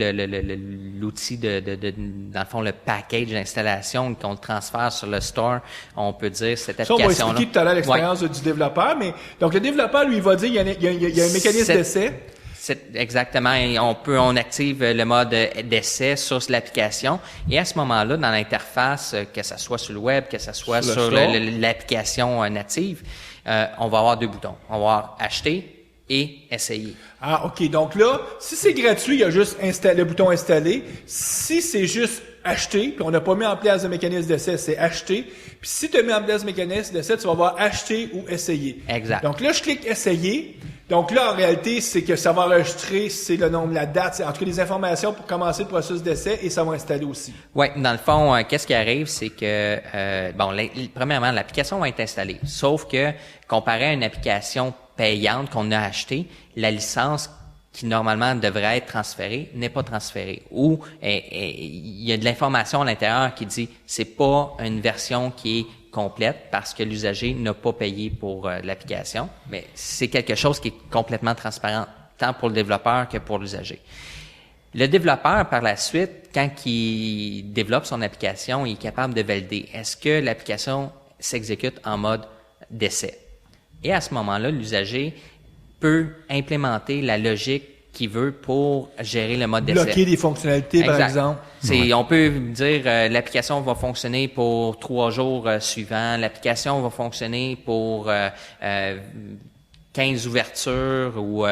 l'outil dans le fond, le package d'installation, qu'on le transfère sur le store, on peut dire cette application-là.
Ça, on va expliquer tout à l'heure l'expérience du développeur, mais donc le développeur, lui, il va dire, il y a un mécanisme d'essai.
Exactement. Et on active le mode d'essai sur l'application. Et à ce moment-là, dans l'interface, que ça soit sur le web, que ça soit sur l'application native, on va avoir deux boutons. On va avoir acheter et essayer.
Ah, OK. Donc là, si c'est gratuit, il y a juste le bouton installer. Si c'est juste acheter, puis on n'a pas mis en place de mécanisme d'essai, c'est acheter. Puis si tu as mis en place de mécanisme d'essai, tu vas voir acheter ou essayer.
Exact.
Donc là, je clique essayer. Donc là, en réalité, c'est que ça va enregistrer, c'est le nombre, la date, en tout cas des informations pour commencer le processus d'essai et ça va installer aussi.
Oui, dans le fond, qu'est-ce qui arrive, c'est que, premièrement, l'application va être installée. Sauf que, comparé à une application payante qu'on a achetée, la licence qui normalement devrait être transférée n'est pas transférée. Ou il y a de l'information à l'intérieur qui dit c'est pas une version qui est complète parce que l'usager n'a pas payé pour l'application, mais c'est quelque chose qui est complètement transparent, tant pour le développeur que pour l'usager. Le développeur, par la suite, quand il développe son application, il est capable de valider est-ce que l'application s'exécute en mode d'essai. Et à ce moment-là, l'usager peut implémenter la logique qu'il veut pour gérer le mode d'essai.
Bloquer des fonctionnalités, par exemple.
On peut dire l'application va fonctionner pour 3 jours suivants. L'application va fonctionner pour 15 ouvertures ou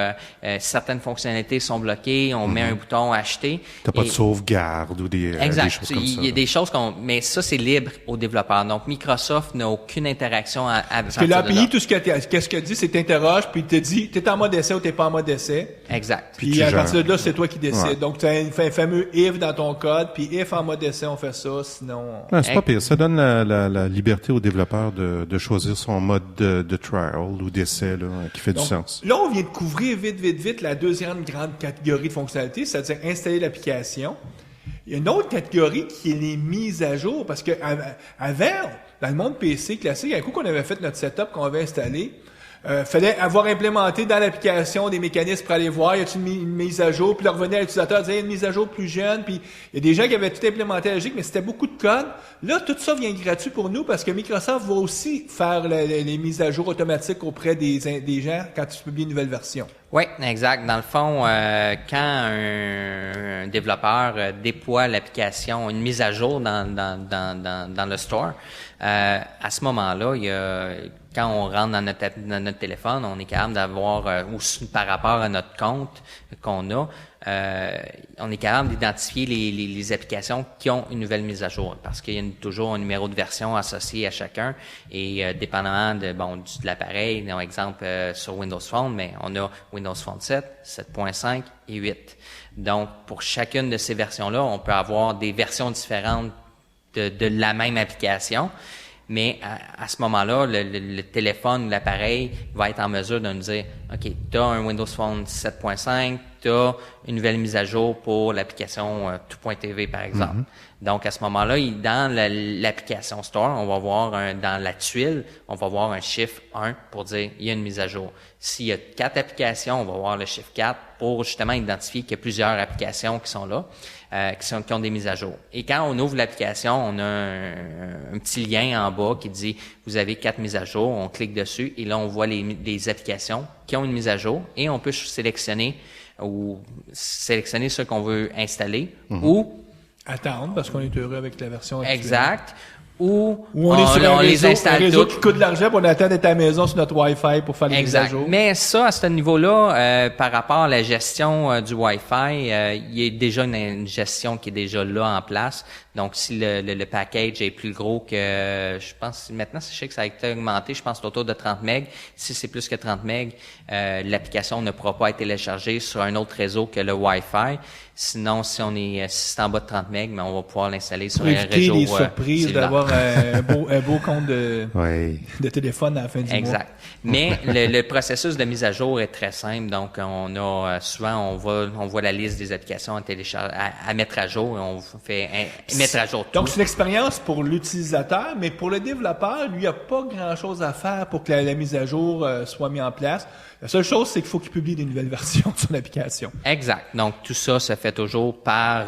certaines fonctionnalités sont bloquées. On met un bouton acheter.
T'as pas de sauvegarde ou des choses comme ça.
Il y a des choses mais ça c'est libre aux développeurs. Donc Microsoft n'a aucune interaction
Parce que l'API, tout ce qu'elle dit, c'est t'interroges, puis il te dit, t'es en mode essai ou t'es pas en mode essai.
Exact.
Puis à partir de là, c'est toi qui décides. Ouais. Donc tu as un fameux if dans ton code, puis if en mode essai, on fait ça, sinon...
Non, c'est pas pire. Ça donne la liberté aux développeurs de choisir son mode de trial ou d'essai, là, qui fait du sens.
Là, on vient de couvrir vite la deuxième grande catégorie de fonctionnalités, c'est-à-dire installer l'application. Il y a une autre catégorie qui est les mises à jour, parce que avant, dans le monde PC classique, un coup qu'on avait fait notre setup, qu'on avait installé, fallait avoir implémenté dans l'application des mécanismes pour aller voir, y a-t-il une mise à jour, puis là, revenir à l'utilisateur, dire, il y a une mise à jour plus jeune, puis il y a des gens qui avaient tout implémenté à la logique, mais c'était beaucoup de code. Là, tout ça vient gratuit pour nous parce que Microsoft va aussi faire les mises à jour automatiques auprès des gens quand tu publies une nouvelle version.
Oui, exact. Dans le fond, quand un développeur déploie l'application, une mise à jour dans le store, à ce moment-là, quand on rentre dans notre téléphone, on est capable d'avoir, ou par rapport à notre compte qu'on a, on est capable d'identifier les applications qui ont une nouvelle mise à jour, parce qu'il y a toujours un numéro de version associé à chacun, et dépendamment de l'appareil, par exemple sur Windows Phone, mais on a Windows Phone 7, 7.5 et 8. Donc, pour chacune de ces versions-là, on peut avoir des versions différentes de la même application. Mais à ce moment-là, le téléphone ou l'appareil va être en mesure de nous dire, OK, tu as un Windows Phone 7.5, tu as une nouvelle mise à jour pour l'application Tout.tv, par exemple. Donc, à ce moment-là, dans l'application Store, on va voir dans la tuile, on va voir un chiffre 1 pour dire, il y a une mise à jour. S'il y a 4 applications, on va voir le chiffre 4 pour justement identifier qu'il y a plusieurs applications qui sont là. Qui ont des mises à jour. Et quand on ouvre l'application, on a un petit lien en bas qui dit « Vous avez 4 mises à jour ». On clique dessus et là, on voit les applications qui ont une mise à jour et on peut sélectionner ceux qu'on veut installer ou...
Attendre, parce qu'on est heureux avec la version actuelle.
Exact. ou
Ou on est sur un
les
réseau,
installe
un réseau
toutes.
qui coûte de l'argent, puis on attend d'être à la maison sur notre Wi-Fi pour faire les mises à
Exact.
jour.
Mais ça, à ce niveau-là, par rapport à la gestion du Wi-Fi, il y a déjà une gestion qui est déjà là en place. Donc, si le package est plus gros que, je pense, maintenant, je sais que ça a été augmenté, je pense autour de 30 MB. Si c'est plus que 30 MB, l'application ne pourra pas être téléchargée sur un autre réseau que le Wi-Fi. Sinon, si c'est en bas de 30 MB, mais on va pouvoir l'installer sur
Pour
un
éviter
réseau
les surprises
cellulaire.
d'avoir un beau compte
Ouais.
de téléphone à la fin du mois.
Exact. Mais le processus de mise à jour est très simple. Donc, on a souvent on voit la liste des applications à télécharger, à mettre à jour, et on fait mettre à jour tout.
Donc, c'est une expérience pour l'utilisateur, mais pour le développeur, lui, il n'y a pas grand-chose à faire pour que la mise à jour soit mise en place. La seule chose, c'est qu'il faut qu'il publie des nouvelles versions de son application.
Exact. Donc, tout ça se fait toujours par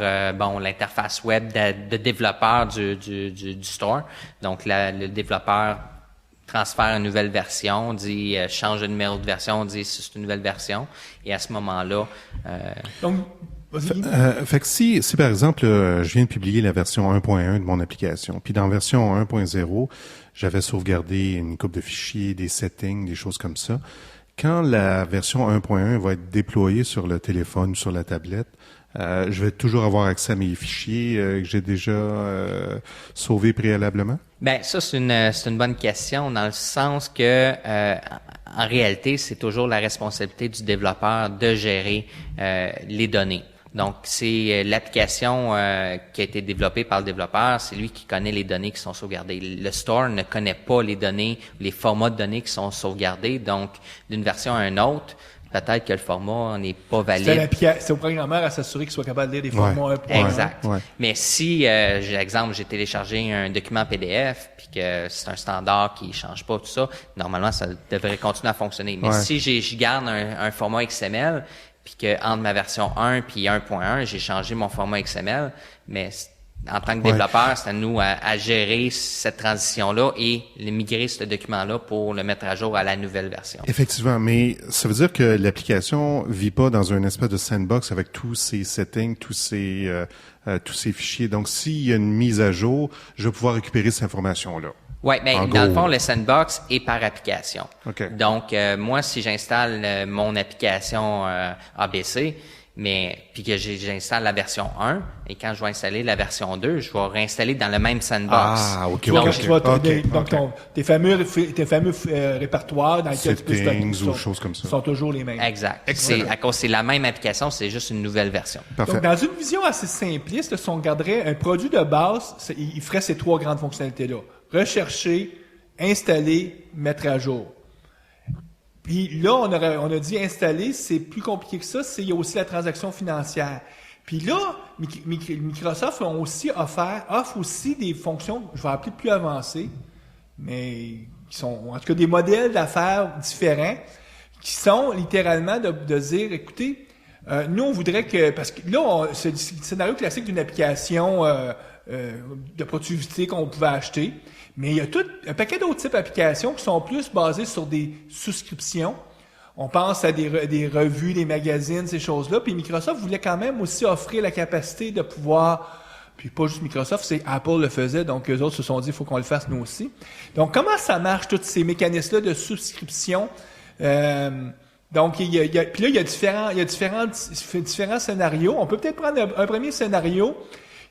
l'interface web de développeur du store. Donc, le développeur transfère une nouvelle version, dit change de numéro de version, dit c'est une nouvelle version, et à ce moment-là,
Donc, vas-y.
Fait que si par exemple, je viens de publier la version 1.1 de mon application, puis dans la version 1.0, j'avais sauvegardé une coupe de fichiers, des settings, des choses comme ça. Quand la version 1.1 va être déployée sur le téléphone, sur la tablette, je vais toujours avoir accès à mes fichiers que j'ai déjà sauvés préalablement?
ben ça c'est une bonne question dans le sens que en réalité c'est toujours la responsabilité du développeur de gérer les données. Donc c'est l'application qui a été développée par le développeur, c'est lui qui connaît les données qui sont sauvegardées. Le store ne connaît pas les données, les formats de données qui sont sauvegardés. Donc d'une version à une autre, peut-être que le format n'est pas valide.
C'est au programmeur à s'assurer qu'il soit capable de lire des formats 1.1.
Exact.
Ouais.
Mais si, j'ai téléchargé un document PDF puis que c'est un standard qui change pas tout ça, normalement ça devrait continuer à fonctionner. Mais
Ouais.
si je garde un format XML puis que entre ma version 1 puis 1.1, j'ai changé mon format XML, mais en tant que développeur, c'est à nous à gérer cette transition-là et migrer ce document-là pour le mettre à jour à la nouvelle version.
Effectivement, mais ça veut dire que l'application vit pas dans un espèce de sandbox avec tous ses settings, tous ses fichiers. Donc, s'il y a une mise à jour, je vais pouvoir récupérer cette information-là.
Ouais, ben
En
dans le
gros.
fond, le sandbox est par application.
OK.
Donc, moi, si j'installe mon application ABC, puis que j'installe la version 1, et quand je vais installer la version 2, je vais réinstaller dans le même sandbox.
Ah, OK,
Donc,
OK.
Tu vas
OK.
tes fameux répertoires dans lesquels tu peux
Settings
stocker
ou choses comme ça.
sont toujours les mêmes.
Exact.
Excellent.
À cause c'est la même application, c'est juste une nouvelle version.
Parfait.
Donc, dans une vision assez simpliste, si on regarderait un produit de base, il ferait ces trois grandes fonctionnalités-là. Rechercher, installer, mettre à jour. Puis là, on a dit installer, c'est plus compliqué que ça, il y a aussi la transaction financière. Puis là, Microsoft offre aussi des fonctions, je vais appeler plus avancées, mais qui sont en tout cas des modèles d'affaires différents, qui sont littéralement de dire, écoutez, nous on voudrait que, parce que là, c'est le scénario classique d'une application de productivité qu'on pouvait acheter, mais il y a tout un paquet d'autres types d'applications qui sont plus basées sur des souscriptions. On pense à des revues, des magazines, ces choses-là. Puis Microsoft voulait quand même aussi offrir la capacité de pouvoir, puis pas juste Microsoft, c'est Apple le faisait, donc eux autres se sont dit, il faut qu'on le fasse nous aussi. Donc comment ça marche, tous ces mécanismes-là de souscription? Donc puis là, il y a différents scénarios. On peut peut-être prendre un premier scénario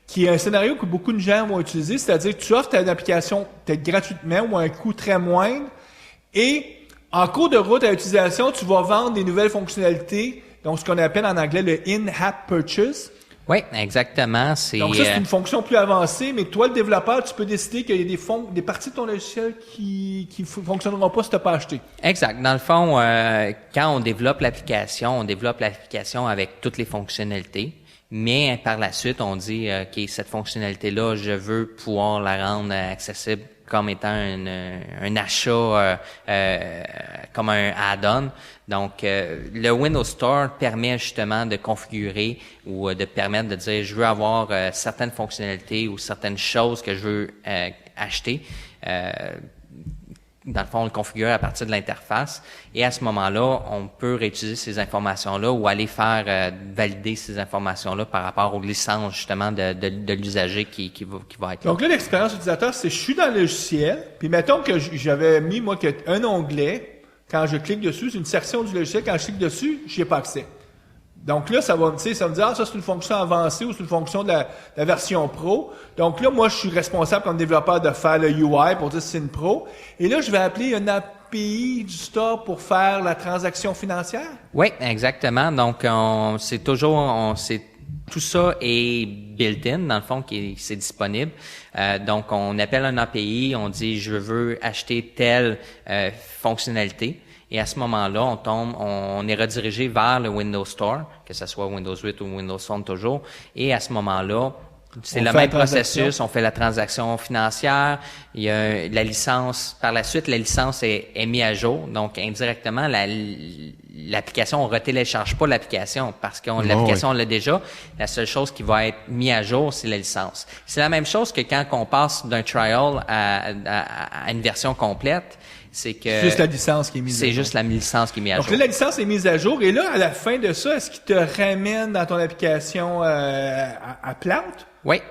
qui est un scénario que beaucoup de gens vont utiliser, c'est-à-dire que tu offres ta application peut-être gratuitement ou à un coût très moindre, et en cours de route à l'utilisation, tu vas vendre des nouvelles fonctionnalités, donc ce qu'on appelle en anglais le in-app purchase.
Oui, exactement.
Donc ça, c'est une fonction plus avancée, mais toi, le développeur, tu peux décider qu'il y a des parties de ton logiciel qui fonctionneront pas si tu n'as pas acheté.
Exact. Dans le fond, quand on développe l'application avec toutes les fonctionnalités. Mais par la suite, on dit, OK, cette fonctionnalité-là, je veux pouvoir la rendre accessible comme étant un achat, comme un add-on. Donc, le Windows Store permet justement de configurer ou de permettre de dire, je veux avoir certaines fonctionnalités ou certaines choses que je veux acheter. dans le fond, on le configure à partir de l'interface. Et à ce moment-là, on peut réutiliser ces informations-là ou aller faire valider ces informations-là par rapport aux licences, justement, de l'usager qui va être là.
Donc là, l'expérience utilisateur, c'est je suis dans le logiciel, puis mettons que j'avais mis, moi, un onglet, quand je clique dessus, c'est une section du logiciel, quand je clique dessus, j'y ai pas accès. Donc là, ça va me dire, ça c'est une fonction avancée ou c'est une fonction de la version pro. Donc là, moi, je suis responsable comme développeur de faire le UI pour dire si c'est une pro. Et là, je vais appeler une API du store pour faire la transaction financière.
Oui, exactement. Donc, tout ça est built-in, dans le fond, c'est disponible. Donc, on appelle un API, on dit, je veux acheter telle fonctionnalité. Et à ce moment-là, on est redirigé vers le Windows Store, que ce soit Windows 8 ou Windows Phone toujours. Et à ce moment-là, c'est le même processus. On fait la transaction financière. Il y a la licence. Par la suite, la licence est mise à jour. Donc, indirectement, l'application, on retélécharge pas l'application parce que l'application, on l'a déjà. La seule chose qui va être mise à jour, c'est la licence. C'est la même chose que quand on passe d'un trial à une version complète. C'est
juste la licence qui est mise à jour.
C'est juste la licence qui est mise à jour.
Donc là, la licence est mise à jour. Et là, à la fin de ça, est-ce qu'il te ramène dans ton application à plante?
Oui.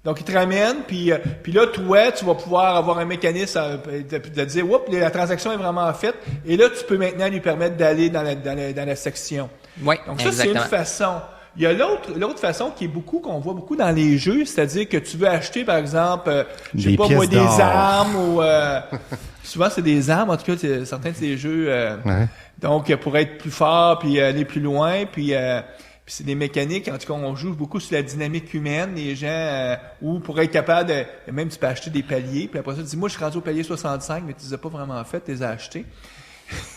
Donc, il te ramène, puis là, toi, tu vas pouvoir avoir un mécanisme de dire, oups, la transaction est vraiment faite. Et là, tu peux maintenant lui permettre d'aller dans la section.
Oui,
donc ça,
exactement.
c'est une façon. Il y a l'autre façon qu'on voit beaucoup dans les jeux, c'est-à-dire que tu veux acheter, par exemple, des armes ou souvent c'est des armes, en tout cas, certains de ces jeux. Donc, pour être plus fort puis aller plus loin, puis c'est des mécaniques. En tout cas, on joue beaucoup sur la dynamique humaine, les gens, ou pour être capable de, même tu peux acheter des paliers, puis après ça, tu dis, moi, je suis rendu au palier 65, mais tu les as pas vraiment fait, tu les as achetés.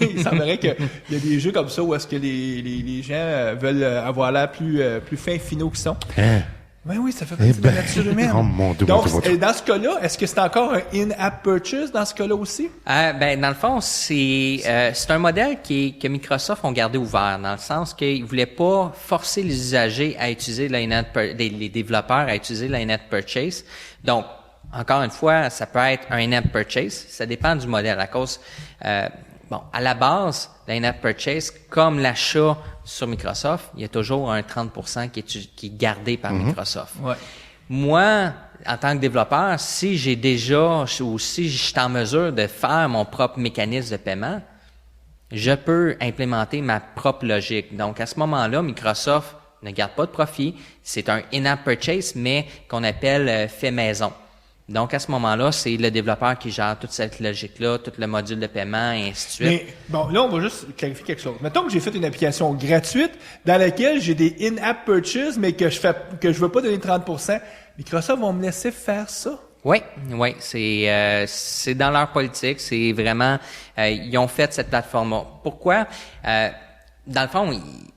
Il semblerait qu'il y a des jeux comme ça où est-ce que les gens veulent avoir l'air plus fins, finaux qu'ils sont. Ben oui, ça fait partie de la nature humaine.
Oh mon Dieu,
donc,
mon Dieu.
dans ce cas-là, est-ce que c'est encore un in-app purchase dans ce cas-là aussi?
Ben dans le fond, c'est un modèle que Microsoft ont gardé ouvert, dans le sens qu'ils voulaient pas forcer les usagers à utiliser les développeurs à utiliser la in-app purchase. Donc, encore une fois, ça peut être un in-app purchase. Ça dépend du modèle. À cause, à la base, la in-app purchase, comme l'achat sur Microsoft, il y a toujours un 30% qui est gardé par Microsoft.
Ouais.
Moi, en tant que développeur, si j'ai déjà ou si je suis en mesure de faire mon propre mécanisme de paiement, je peux implémenter ma propre logique. Donc, à ce moment-là, Microsoft ne garde pas de profit. C'est un in-app purchase, mais qu'on appelle fait maison. Donc, à ce moment-là, c'est le développeur qui gère toute cette logique-là, tout le module de paiement, et ainsi de suite.
Mais, bon, là, on va juste clarifier quelque chose. Mettons que j'ai fait une application gratuite dans laquelle j'ai des in-app purchases, mais que je veux pas donner 30%. Microsoft va me laisser faire ça?
Oui, c'est dans leur politique. C'est vraiment, ils ont fait cette plateforme-là. Pourquoi? Dans le fond,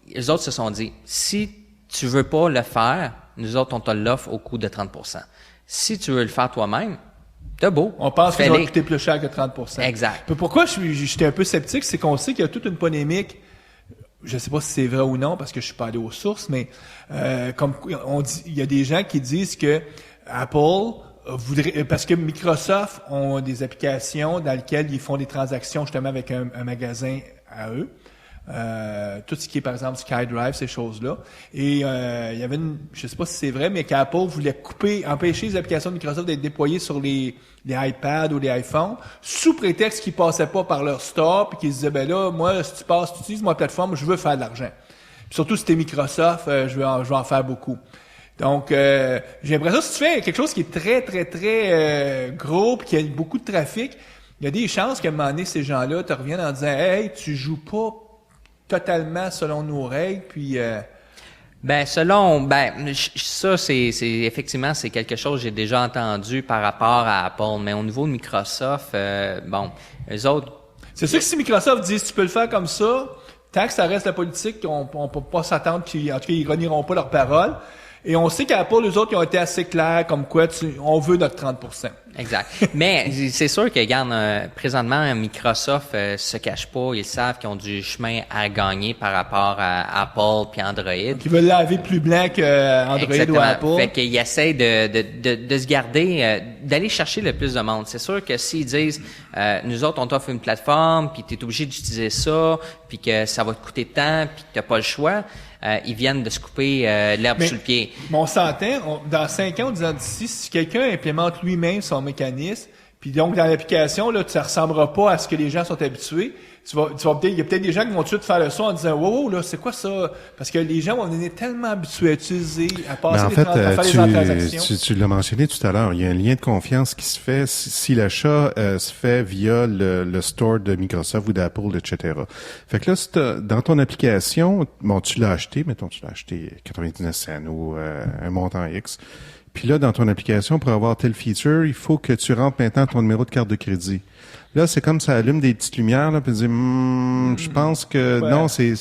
les autres se sont dit, si tu veux pas le faire, nous autres, on te l'offre au coût de 30%. Si tu veux le faire toi-même, t'as beau.
On pense que ça va coûter plus cher que 30%.
Exact.
Mais pourquoi j'étais un peu sceptique, c'est qu'on sait qu'il y a toute une polémique. Je sais pas si c'est vrai ou non, parce que je suis pas allé aux sources, mais comme on dit, il y a des gens qui disent que Apple voudrait, parce que Microsoft ont des applications dans lesquelles ils font des transactions justement avec un magasin à eux. Tout ce qui est, par exemple, SkyDrive, ces choses-là. Et il y avait je sais pas si c'est vrai, mais qu'Apple voulait empêcher les applications de Microsoft d'être déployées sur les iPads ou les iPhones, sous prétexte qu'ils passaient pas par leur store, puis qu'ils se disaient, ben là, moi, si tu utilises ma plateforme, je veux faire de l'argent. Puis surtout si t'es Microsoft, je vais en faire beaucoup. Donc, j'ai l'impression que si tu fais quelque chose qui est très, très, très gros, puis qui a beaucoup de trafic, il y a des chances qu'à un moment donné, ces gens-là te reviennent en disant, hey, tu joues pas totalement selon nos règles, puis
ça c'est effectivement c'est quelque chose que j'ai déjà entendu par rapport à Apple, mais au niveau de Microsoft, eux autres.
C'est sûr que si Microsoft dit tu peux le faire comme ça, tant que ça reste la politique, on peut pas s'attendre ils renieront pas leurs paroles. Et on sait qu'Apple, eux autres, ils ont été assez clairs comme quoi on veut notre 30%.
Exact. Mais c'est sûr que, regarde, présentement, Microsoft se cache pas. Ils savent qu'ils ont du chemin à gagner par rapport à Apple puis Android.
Qui veulent laver plus blanc que Android
Exactement.
ou Apple.
Fait qu'ils essayent de se garder, d'aller chercher le plus de monde. C'est sûr que s'ils disent, nous autres, on t'offre une plateforme, puis t'es obligé d'utiliser ça, puis que ça va te coûter de temps, puis que t'as pas le choix, ils viennent de se couper l'herbe sous le pied.
Mais on s'entend, dans 5 ans, on disant d'ici, si quelqu'un implémente lui-même son mécanisme, puis donc dans l'application, là, ça ressemblera pas à ce que les gens sont habitués. Tu vas peut-être, il y a peut-être des gens qui vont tout de suite faire le son en disant wow, là, c'est quoi ça? Parce que les gens vont devenir tellement habitués à utiliser, à passer à faire les transactions.
Tu l'as mentionné tout à l'heure, il y a un lien de confiance qui se fait si l'achat se fait via le store de Microsoft ou d'Apple, etc. Fait que là, dans ton application, bon, tu l'as acheté 99 cents ou un montant X. Puis là, dans ton application, pour avoir tel feature, il faut que tu rentres maintenant ton numéro de carte de crédit. Là, c'est comme ça allume des petites lumières, là, puis tu dis, je pense que non, c'est pas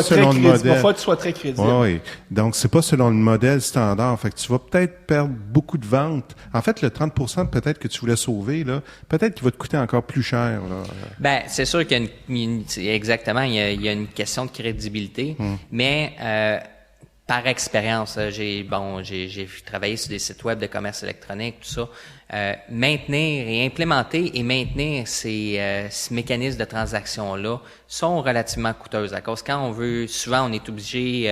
selon le modèle.
Il faut que tu sois très crédible.
Oui. Donc, c'est pas selon le modèle standard. Fait que tu vas peut-être perdre beaucoup de ventes. En fait, le 30% peut-être que tu voulais sauver, là, peut-être qu'il va te coûter encore plus cher, là.
Ben, c'est sûr qu'il y a exactement, il y a une question de crédibilité, mais, par expérience, j'ai travaillé sur des sites web de commerce électronique, tout ça. Maintenir et implémenter et maintenir ces mécanismes de transaction-là sont relativement coûteuses. À cause quand on veut, souvent on est obligé,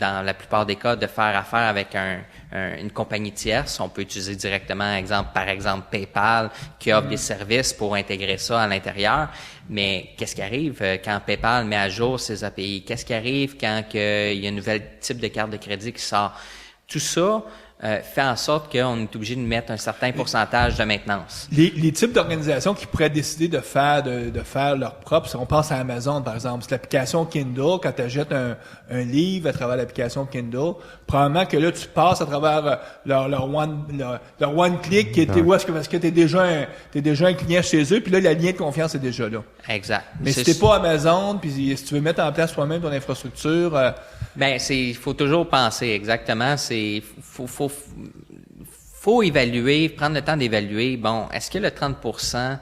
dans la plupart des cas, de faire affaire avec une compagnie tierce. On peut utiliser directement, par exemple PayPal, qui offre des services pour intégrer ça à l'intérieur. Mais qu'est-ce qui arrive quand PayPal met à jour ses API? Qu'est-ce qui arrive quand il y a un nouvel type de carte de crédit qui sort? Tout ça fait en sorte qu'on est obligé de mettre un certain pourcentage de maintenance.
Les types d'organisations qui pourraient décider de faire leur propre, si on pense à Amazon, par exemple, c'est l'application Kindle, quand tu achètes un livre à travers l'application Kindle, probablement que là, tu passes à travers leur one click qui était parce que t'es déjà un client chez eux, puis là, la lien de confiance est déjà là.
Exact.
Mais si t'es pas Amazon, puis si tu veux mettre en place toi-même ton infrastructure,
il faut toujours penser exactement. Faut évaluer, prendre le temps d'évaluer. Bon, est-ce que le 30%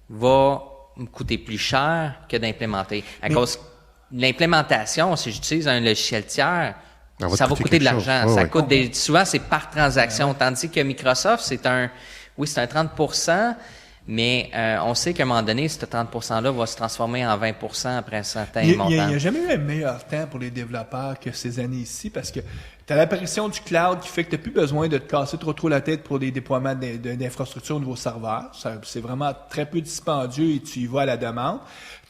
va me coûter plus cher que d'implémenter? À cause de l'implémentation, si j'utilise un logiciel tiers, ça va coûter de l'argent. Ça coûte souvent c'est par transaction, tandis que Microsoft c'est un 30%. Mais on sait qu'à un moment donné, ce 30%-là va se transformer en 20% après un certain montant.
Il n'y a jamais eu un meilleur temps pour les développeurs que ces années-ci parce que tu as l'apparition du cloud qui fait que tu n'as plus besoin de te casser trop la tête pour des déploiements d'infrastructures au niveau serveur. C'est vraiment très peu dispendieux et tu y vas à la demande.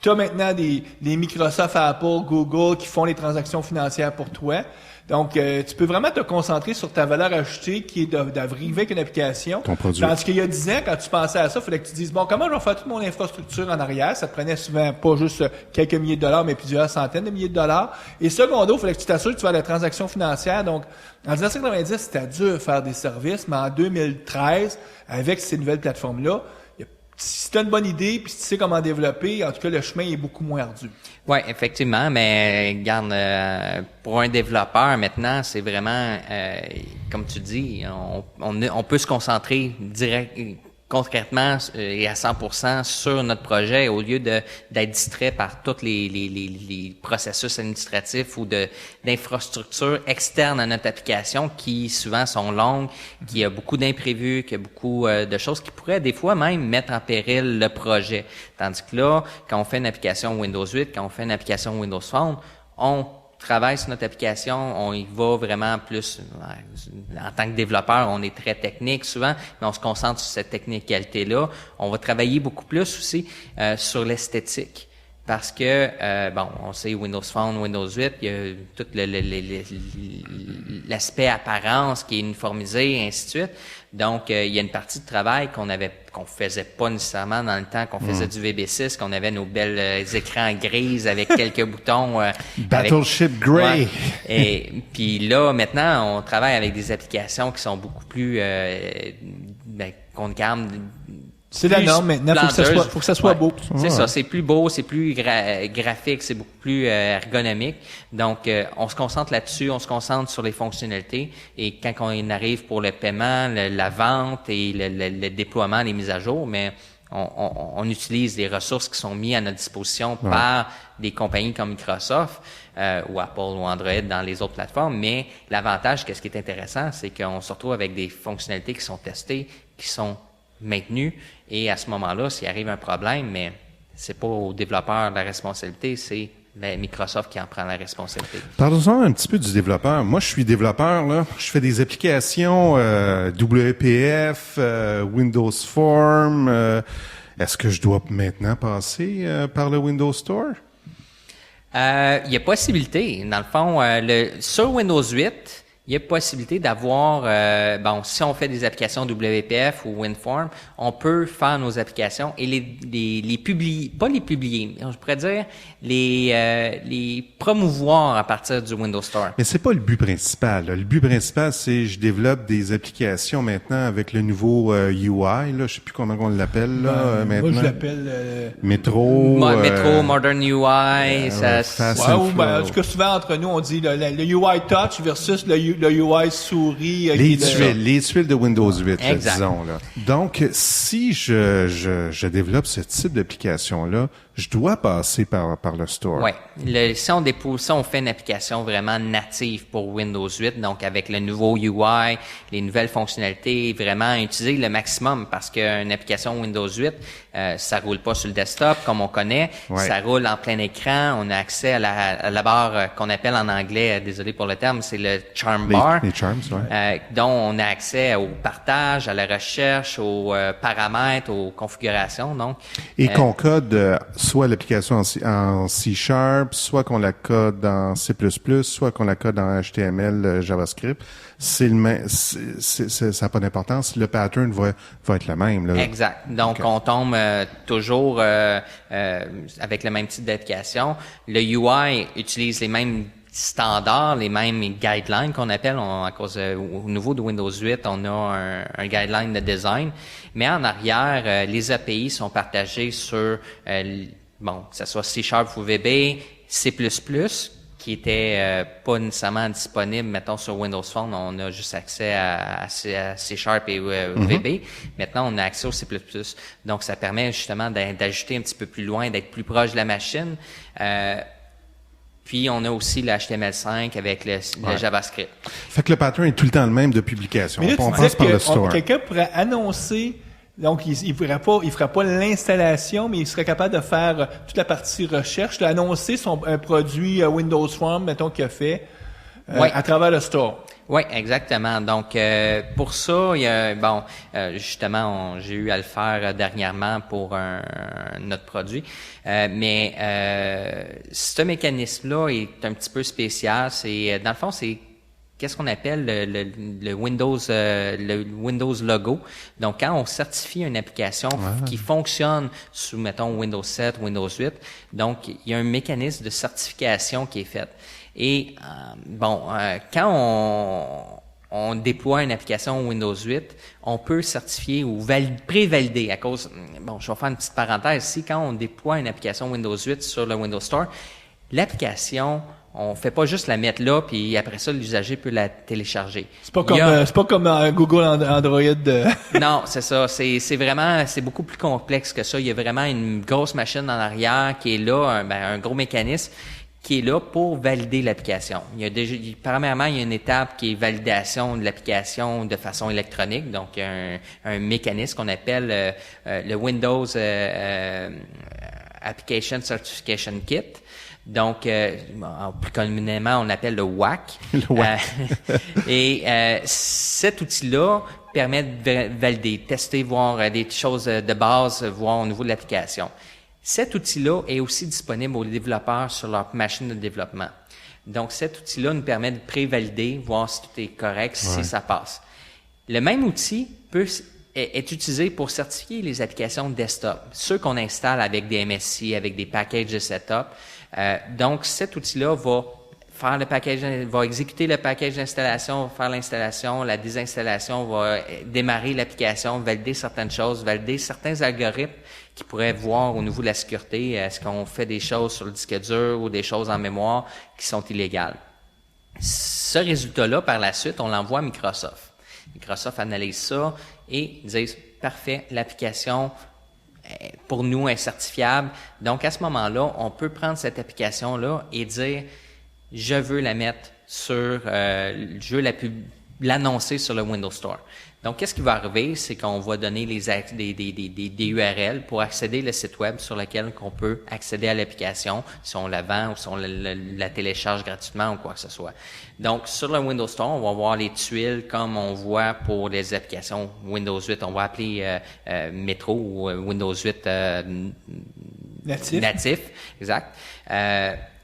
Tu as maintenant les Microsoft, Apple, Google qui font les transactions financières pour toi. Donc, tu peux vraiment te concentrer sur ta valeur ajoutée qui est d'arriver avec une application.
Ton produit.
Tandis qu'il y a 10 ans, quand tu pensais à ça, il fallait que tu dises, bon, comment je vais faire toute mon infrastructure en arrière? Ça te prenait souvent pas juste quelques milliers de dollars, mais plusieurs centaines de milliers de dollars. Et secondo, il fallait que tu t'assures que tu vas à la transaction financière. Donc, en 1990, c'était dur de faire des services, mais en 2013, avec ces nouvelles plateformes-là, si tu as une bonne idée puis si tu sais comment développer, en tout cas, le chemin est beaucoup moins ardu.
Oui, effectivement, mais regarde, pour un développeur maintenant, c'est vraiment, comme tu dis, on peut se concentrer concrètement et à 100% sur notre projet au lieu d'être distrait par tous les processus administratifs ou d'infrastructures externes à notre application qui souvent sont longues, qui a beaucoup d'imprévus, qui a beaucoup de choses qui pourraient des fois même mettre en péril le projet. Tandis que là, quand on fait une application Windows 8, quand on fait une application Windows Phone, on travaille sur notre application, on y va vraiment plus, en tant que développeur, on est très technique souvent, mais on se concentre sur cette technicalité-là. On va travailler beaucoup plus aussi sur l'esthétique. Parce que, on sait Windows Phone, Windows 8, il y a tout l'aspect apparence qui est uniformisé, et ainsi de suite. Donc, il y a une partie de travail qu'on faisait pas nécessairement dans le temps qu'on faisait du VB6, qu'on avait nos belles écrans grises avec quelques boutons.
Battleship Grey.
Ouais. Et puis là, maintenant, on travaille avec des applications qui sont beaucoup plus, qu'on garde
C'est la
plus
norme maintenant,
splendeuse.
faut que ça soit
Ouais.
beau.
C'est ça, c'est plus beau, c'est plus graphique, c'est beaucoup plus ergonomique. Donc, on se concentre là-dessus, on se concentre sur les fonctionnalités. Et quand on arrive pour le paiement, la vente et le déploiement, les mises à jour, mais on utilise des ressources qui sont mises à notre disposition par des compagnies comme Microsoft ou Apple ou Android dans les autres plateformes. Mais l'avantage, qu'est-ce qui est intéressant, c'est qu'on se retrouve avec des fonctionnalités qui sont testées, qui sont maintenues. Et à ce moment-là, s'il arrive un problème, mais c'est pas au développeur la responsabilité, c'est Microsoft qui en prend la responsabilité.
Parlons-en un petit peu du développeur. Moi, je suis développeur, là. Je fais des applications WPF, Windows Form. Est-ce que je dois maintenant passer par le Windows Store?
Il y a possibilité. Dans le fond, sur Windows 8, il y a possibilité d'avoir, si on fait des applications WPF ou WinForm, on peut faire nos applications et les publier, pas les publier, je pourrais dire les promouvoir à partir du Windows Store.
Mais c'est pas le but principal, là. Le but principal, c'est je développe des applications maintenant avec le nouveau UI, là. Je sais plus comment on l'appelle, là, maintenant.
Moi, je l'appelle...
Métro.
Métro, Modern UI,
Fast
Ouais,
and
ou en
Flow.
tout cas, souvent, entre nous, on dit le UI Touch versus le UI souris.
Les tuiles de Windows 8, là,
Exact.
disons, là. Donc, si je développe ce type d'application-là, je dois passer par le store.
Ouais. Si on fait une application vraiment native pour Windows 8, donc avec le nouveau UI, les nouvelles fonctionnalités, vraiment utiliser le maximum parce qu'une application Windows 8, ça roule pas sur le desktop comme on connaît,
Ouais.
ça roule en plein écran, on a accès à la barre qu'on appelle en anglais, désolé pour le terme, c'est le charm bar.
Les charms, ouais.
Dont on a accès au partage, à la recherche, aux paramètres, aux configurations, donc.
Et qu'on code soit l'application en C#, soit qu'on la code en C++, soit qu'on la code en HTML, JavaScript, c'est le même, ça n'a pas d'importance. Le pattern va être le même, là.
Exact. Donc, on tombe toujours avec le même type d'application. Le UI utilise les mêmes standards, les mêmes guidelines qu'on appelle. À cause au niveau de Windows 8, on a un guideline de design. Mais en arrière, les API sont partagées sur, que ce soit C# ou VB, C++, qui était pas nécessairement disponible, mettons, sur Windows Phone, on a juste accès à C# et VB. Maintenant, on a accès au C++. Donc, ça permet justement d'ajouter un petit peu plus loin, d'être plus proche de la machine. Puis, on a aussi le HTML5 avec le JavaScript.
Fait que le pattern est tout le temps le même de publication.
Mais là,
On
tu
passe
disais
par le
que
store.
quelqu'un pourrait annoncer, donc il fera pas l'installation, mais il serait capable de faire toute la partie recherche, d'annoncer un produit Windows Form, mettons, qu'il a fait
Ouais.
à travers le store.
Oui, exactement. Donc, pour ça, il y a, justement, j'ai eu à le faire dernièrement pour notre produit. Mais ce mécanisme-là est un petit peu spécial. C'est, dans le fond, c'est qu'est-ce qu'on appelle le Windows logo. Donc, quand on certifie une application qui fonctionne sous, mettons, Windows 7, Windows 8, donc, il y a un mécanisme de certification qui est fait. Et quand on déploie une application Windows 8, on peut certifier ou pré-valider à cause... je vais faire une petite parenthèse ici. Quand on déploie une application Windows 8 sur le Windows Store, l'application, on fait pas juste la mettre là, puis après ça, l'usager peut la télécharger.
C'est pas comme Google Android.
Non, c'est ça. C'est beaucoup plus complexe que ça. Il y a vraiment une grosse machine en arrière qui est là, un gros mécanisme qui est là pour valider l'application. Premièrement, il y a une étape qui est validation de l'application de façon électronique, donc un mécanisme qu'on appelle le Windows Application Certification Kit. Donc, plus communément, on appelle le WAC.
Le WAC.
Cet outil-là permet de valider, tester, voir des choses de base, voir au niveau de l'application. Cet outil-là est aussi disponible aux développeurs sur leur machine de développement. Donc, cet outil-là nous permet de pré-valider, voir si tout est correct, si ça passe. Le même outil est utilisé pour certifier les applications desktop, ceux qu'on installe avec des MSI, avec des packages de setup. Donc, cet outil-là va faire le package, va exécuter le package d'installation, va faire l'installation, la désinstallation, va démarrer l'application, valider certaines choses, valider certains algorithmes qui pourraient voir au niveau de la sécurité, est-ce qu'on fait des choses sur le disque dur ou des choses en mémoire qui sont illégales. Ce résultat-là, par la suite, on l'envoie à Microsoft. Microsoft analyse ça et disent, parfait, l'application pour nous est certifiable. Donc, à ce moment-là, on peut prendre cette application-là et dire, je veux la mettre sur, je veux l'annoncer sur le Windows Store. Donc, qu'est-ce qui va arriver? C'est qu'on va donner des URL pour accéder au site web sur lequel on peut accéder à l'application, si on la vend ou si on la télécharge gratuitement ou quoi que ce soit. Donc, sur le Windows Store, on va voir les tuiles comme on voit pour les applications Windows 8. On va appeler Metro ou Windows 8 natif. Exact.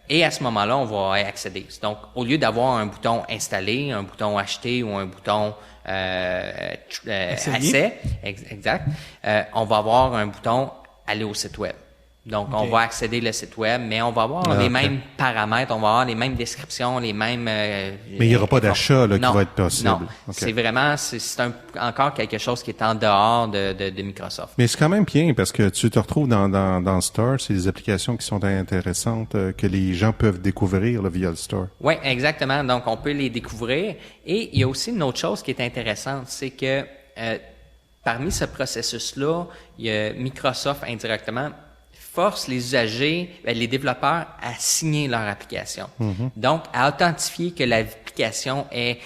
Et à ce moment-là, on va y accéder. Donc, au lieu d'avoir un bouton installer, un bouton acheter ou un bouton accès, exact, on va avoir un bouton aller au site web. Donc, on va accéder au site web, mais on va avoir les mêmes paramètres, on va avoir les mêmes descriptions, les mêmes...
mais il n'y aura pas d'achat qui va être possible.
Non, c'est vraiment, encore quelque chose qui est en dehors de Microsoft.
Mais c'est quand même bien parce que tu te retrouves dans le Store, c'est des applications qui sont intéressantes que les gens peuvent découvrir via le Store.
Oui, exactement. Donc, on peut les découvrir. Et il y a aussi une autre chose qui est intéressante, c'est que parmi ce processus-là, il y a Microsoft indirectement force les usagers, les développeurs à signer leur application. Donc, à authentifier que l'application est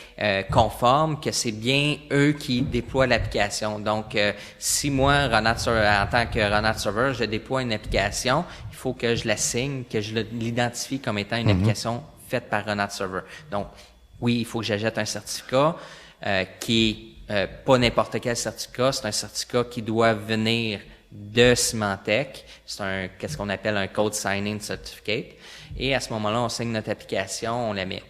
conforme, que c'est bien eux qui déploient l'application. Donc, si moi, en tant que Ronald Server, je déploie une application, il faut que je la signe, que je l'identifie comme étant une application faite par Ronald Server. Donc, oui, il faut que j'achète un certificat qui est pas n'importe quel certificat, c'est un certificat qui doit venir de Symantec. C'est qu'est-ce qu'on appelle un Code Signing Certificate. Et à ce moment-là, on signe notre application, on la met.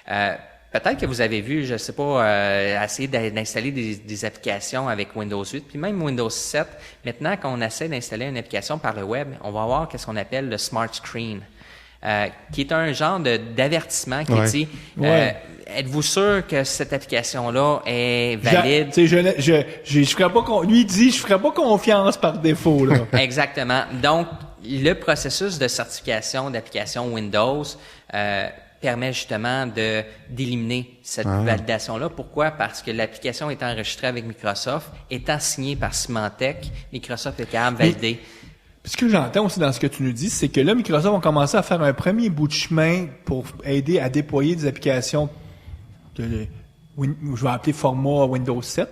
Peut-être que vous avez vu, je sais pas, essayer d'installer des applications avec Windows 8, puis même Windows 7. Maintenant, quand on essaie d'installer une application par le web, on va avoir qu'est-ce qu'on appelle le Smart Screen, qui est un genre d'avertissement qui dit êtes-vous sûr que cette application-là est valide?
Je ferais pas lui dit je ferais pas confiance par défaut là.
Exactement. Donc le processus de certification d'application Windows permet justement d'éliminer cette validation-là. Pourquoi? Parce que l'application est enregistrée avec Microsoft, étant signée par Symantec, Microsoft est capable de valider.
Ce que j'entends aussi dans ce que tu nous dis, c'est que là, Microsoft a commencé à faire un premier bout de chemin pour aider à déployer des applications je vais appeler format Windows 7.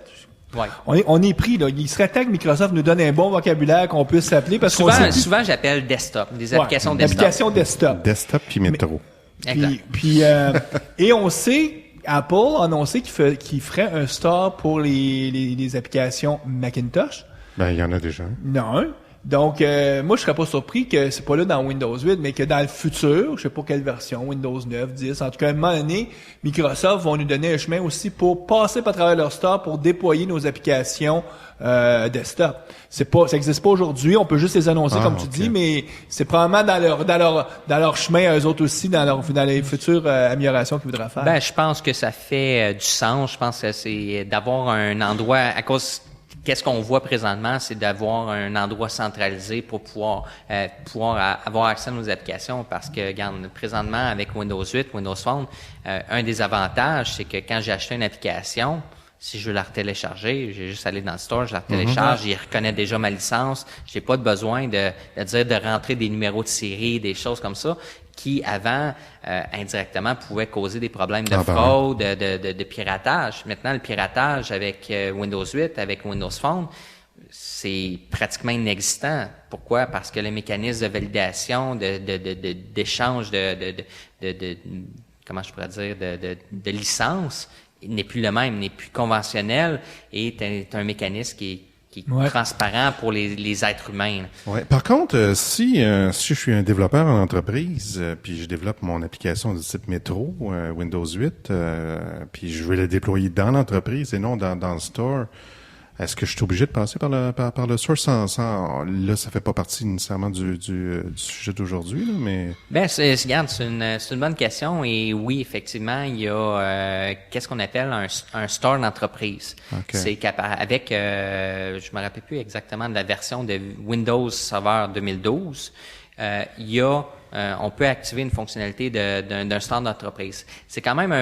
Ouais.
On est pris, là. Il serait temps que Microsoft nous donne un bon vocabulaire qu'on puisse s'appeler parce que
souvent, j'appelle desktop, des applications desktop.
Applications desktop.
Desktop puis Metro.
Et on sait, Apple a annoncé qu'il ferait un store pour les applications Macintosh.
Ben, il y en a déjà.
Non. Donc, moi, je serais pas surpris que c'est pas là dans Windows 8, mais que dans le futur, je sais pas quelle version, Windows 9, 10, en tout cas, à un moment donné, Microsoft vont nous donner un chemin aussi pour passer par travers leur store pour déployer nos applications desktop. Ça existe pas aujourd'hui, on peut juste les annoncer comme tu dis, mais c'est probablement dans leur chemin eux autres aussi, dans les futures améliorations qu'ils voudraient faire.
Ben, je pense que ça fait du sens. Je pense que c'est d'avoir un endroit à cause. Qu'est-ce qu'on voit présentement, c'est d'avoir un endroit centralisé pour pouvoir avoir accès à nos applications parce que, regarde, présentement, avec Windows 8, Windows Phone, un des avantages, c'est que quand j'ai acheté une application, si je veux la retélécharger, j'ai juste aller dans le store, je la retélécharge, il reconnaît déjà ma licence, j'ai pas de besoin de rentrer des numéros de série, des choses comme ça, qui avant, indirectement, pouvaient causer des problèmes de fraude, de piratage. Maintenant, le piratage avec Windows 8, avec Windows Phone, c'est pratiquement inexistant. Pourquoi? Parce que les mécanismes de validation, d'échange comment je pourrais dire, de licence n'est plus le même, n'est plus conventionnel et est un mécanisme qui est transparent pour les êtres humains.
Ouais. Par contre, si je suis un développeur en entreprise, puis je développe mon application de type Metro, Windows 8, puis je veux la déployer dans l'entreprise et non dans le store, Est-ce que je suis obligé de passer par le store là, ça fait pas partie nécessairement du sujet d'aujourd'hui, là, mais...
Regarde, c'est une bonne question et oui, effectivement, il y a qu'est-ce qu'on appelle un store d'entreprise.
Okay.
C'est avec je me rappelle plus exactement de la version de Windows Server 2012. Il y a on peut activer une fonctionnalité d'un store d'entreprise. C'est quand même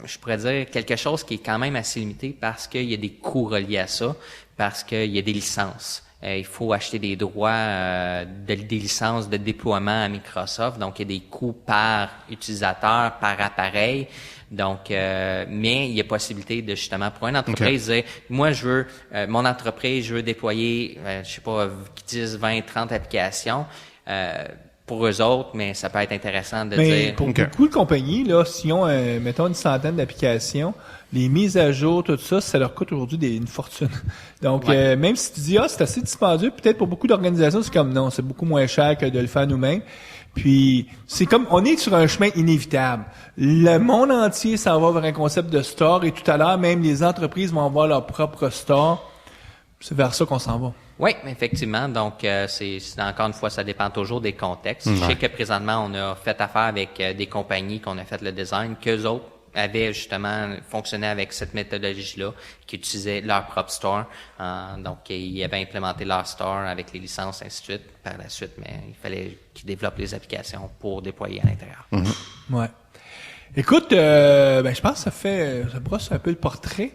je pourrais dire quelque chose qui est quand même assez limité parce qu'il y a des coûts reliés à ça, parce qu'il y a des licences. Il faut acheter des droits des licences de déploiement à Microsoft, donc il y a des coûts par utilisateur, par appareil. Donc, mais il y a possibilité de justement pour une entreprise dire, moi je veux mon entreprise, je veux déployer, je sais pas, 10, 20, 30 applications. Pour eux autres, mais ça peut être intéressant de dire...
Pour beaucoup de compagnies, là, s'ils ont, mettons, une centaine d'applications, les mises à jour, tout ça, ça leur coûte aujourd'hui une fortune. Donc, même si tu dis, c'est assez dispendieux, peut-être pour beaucoup d'organisations, c'est comme non, c'est beaucoup moins cher que de le faire nous-mêmes. Puis, c'est comme, on est sur un chemin inévitable. Le monde entier s'en va vers un concept de store et tout à l'heure, même les entreprises vont avoir leur propre store. C'est vers ça qu'on s'en va.
Oui, effectivement. Donc, c'est encore une fois, ça dépend toujours des contextes. Je sais que présentement, on a fait affaire avec des compagnies qu'on a fait le design, qu'eux autres avaient justement fonctionné avec cette méthodologie-là, qui utilisaient leur propre store. Donc, ils avaient implémenté leur store avec les licences, ainsi de suite, par la suite, mais il fallait qu'ils développent les applications pour déployer à l'intérieur.
Ouais. Écoute, je pense que ça brosse un peu le portrait.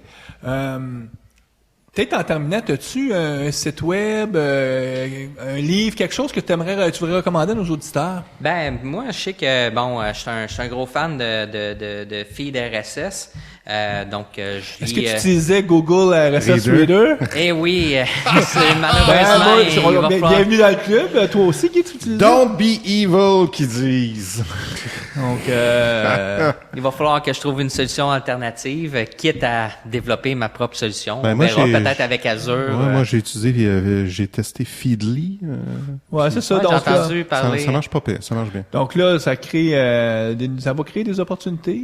Peut-être en terminant, as-tu un site web, un livre, quelque chose que tu voudrais recommander à nos auditeurs?
Moi, je sais que, je suis un gros fan de feed RSS.
Est-ce que tu utilisais Google RSS Reader?
Eh oui, c'est malheureusement.
Bienvenue dans le club. Toi aussi, qui tu utilises?
Don't be evil, qu'ils disent.
Donc,
il va falloir que je trouve une solution alternative, quitte à développer ma propre solution. On
moi,
verra peut-être avec Azure.
Moi, j'ai testé Feedly.
Ouais, c'est ça.
Ouais,
donc,
j'ai entendu parler.
Ça marche pas pire, ça marche bien.
Donc là, ça crée, ça va créer des opportunités.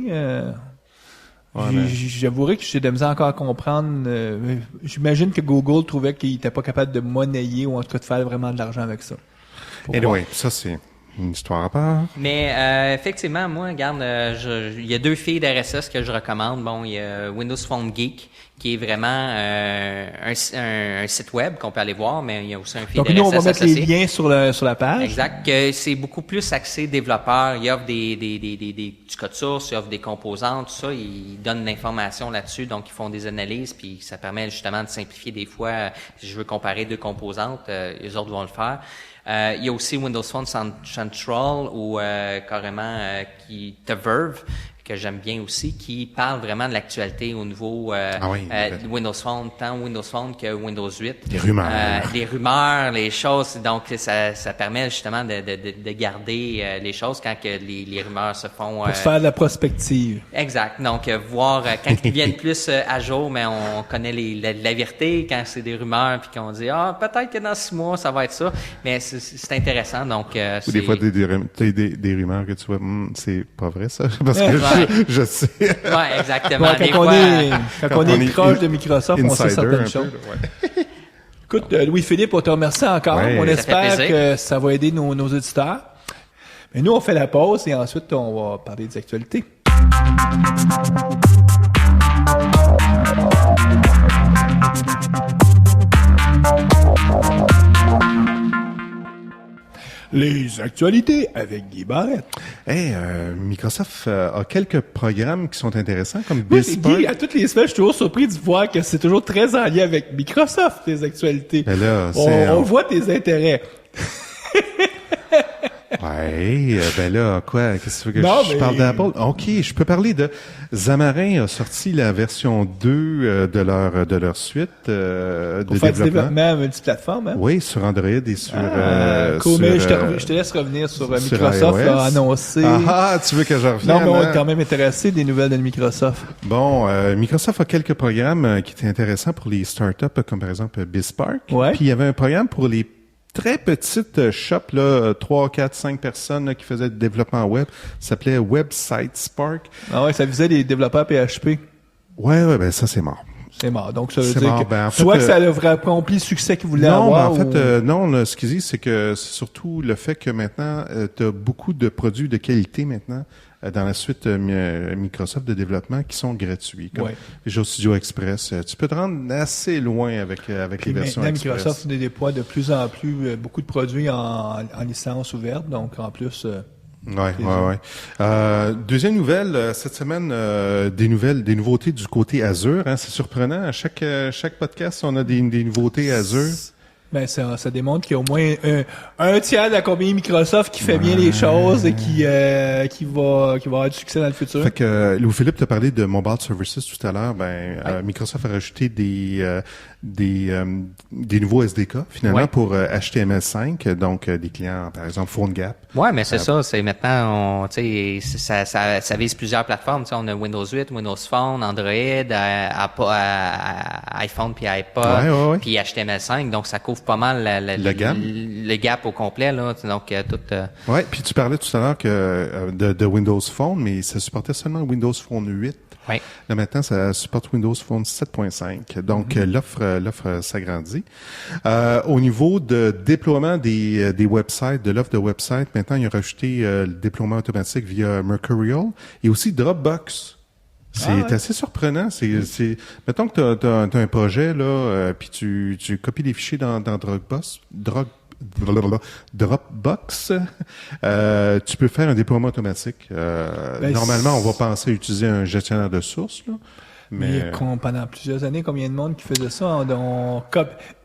J'avouerai que j'ai de la misère encore à comprendre. J'imagine que Google trouvait qu'il était pas capable de monnayer ou en tout cas de faire vraiment de l'argent avec ça.
Anyway, ça c'est une histoire à part.
Mais effectivement, moi, regarde, il y a 2 feeds RSS que je recommande. Bon, il y a Windows Phone Geek, qui est vraiment un site web qu'on peut aller voir, mais il y a aussi un feed RSS.
Donc nous, on va mettre
associé.
les liens sur la page.
Exact. Que c'est beaucoup plus axé développeur. Il offre du code source, il offre des composants, tout ça. Ils donnent de l'information là-dessus, donc ils font des analyses, puis ça permet justement de simplifier des fois. Si je veux comparer 2 composantes, les autres vont le faire. Il y a aussi Windows Phone Central ou carrément The Verve, que j'aime bien aussi, qui parle vraiment de l'actualité au niveau de Windows Phone, tant Windows Phone que Windows 8.
Les rumeurs.
Les rumeurs, les choses. Donc, ça permet justement de garder les choses quand que les rumeurs se font...
Pour faire de la prospective.
Exact. Donc, voir quand ils viennent plus à jour, mais on connaît la vérité quand c'est des rumeurs, puis qu'on dit, peut-être que dans 6 mois, ça va être ça. Mais c'est intéressant. Donc,
ou des fois, des rumeurs que tu vois, c'est pas vrai ça, parce que je sais.
Ouais, exactement.
Quand on est proche de Microsoft, on sait certaines choses. Écoute, Louis-Philippe, on te remercie encore.
Ouais,
on espère
plaisir.
que ça va aider nos auditeurs. Mais nous, on fait la pause et ensuite, on va parler des actualités. Les actualités avec Guy Barrette.
Microsoft a quelques programmes qui sont intéressants, comme
Oui,
BizSpark.
Guy, à toutes les semaines, je suis toujours surpris de voir que c'est toujours très en lien avec Microsoft, tes actualités.
Ben là,
on voit tes intérêts.
Ouais, quoi, qu'est-ce que tu veux que je parle d'Apple? OK, je peux parler de Xamarin a sorti la version 2 de leur suite de
Pour faire
développement.
du développement multiplateforme, hein?
Oui, sur Android et sur
cool, mais
sur,
je te laisse revenir sur
sur
Microsoft
iOS.
a annoncé.
Tu veux que je revienne?
Non, mais on est quand même intéressé des nouvelles de Microsoft.
Bon, Microsoft a quelques programmes qui étaient intéressants pour les startups, comme par exemple BizSpark.
Ouais.
Puis il y avait un programme pour les très petites shops, là, 3, 4, 5 personnes là, qui faisaient du développement web. Ça s'appelait Website Spark.
Ah ouais, ça visait les développeurs PHP.
Ouais, ben ça c'est mort.
C'est mort. Donc, ça veut
C'est
dire
mort.
que
Ben, en fait,
soit que ça a accompli le succès qu'il voulait
Non,
avoir.
mais en fait,
ou...
non. Là, ce qu'ils disent, c'est que c'est surtout le fait que maintenant, tu as beaucoup de produits de qualité maintenant dans la suite Microsoft de développement qui sont gratuits, comme
Ouais.
Visual Studio Express. Tu peux te rendre assez loin avec les
Puis
versions
maintenant,
Express.
Microsoft déploie de plus en plus beaucoup de produits en licence ouverte. Donc, en plus...
Ouais. Deuxième nouvelle, cette semaine, des nouveautés du côté Azure. Hein, c'est surprenant. À chaque podcast, on a des nouveautés Azure.
Ben, ça démontre qu'il y a au moins un tiers de la compagnie Microsoft qui fait bien les choses et qui va avoir du succès dans le futur.
Fait que Louis-Philippe t'a parlé de Mobile Services tout à l'heure. Microsoft a rajouté des nouveaux SDK finalement pour HTML5, donc des clients par exemple PhoneGap.
Ouais, mais c'est ça. C'est maintenant, tu sais, ça vise plusieurs plateformes. Tu sais, on a Windows 8, Windows Phone, Android, iPhone puis iPod,
Ouais.
puis HTML5. Donc, ça couvre pas mal le gap au complet là. Donc, tout.
Ouais. Puis tu parlais tout à l'heure que de Windows Phone, mais ça supportait seulement Windows Phone 8.
Oui.
Là, maintenant, ça supporte Windows Phone 7.5. Donc, l'offre s'agrandit. Au niveau de déploiement des websites, de l'offre de websites, maintenant, ils ont rajouté le déploiement automatique via Mercurial et aussi Dropbox. C'est assez surprenant. Mettons que t'as un projet, là, puis tu copies les fichiers dans Dropbox, tu peux faire un déploiement automatique. Normalement, on va penser à utiliser un gestionnaire de sources, là. Mais
pendant plusieurs années, combien de monde qui faisait ça,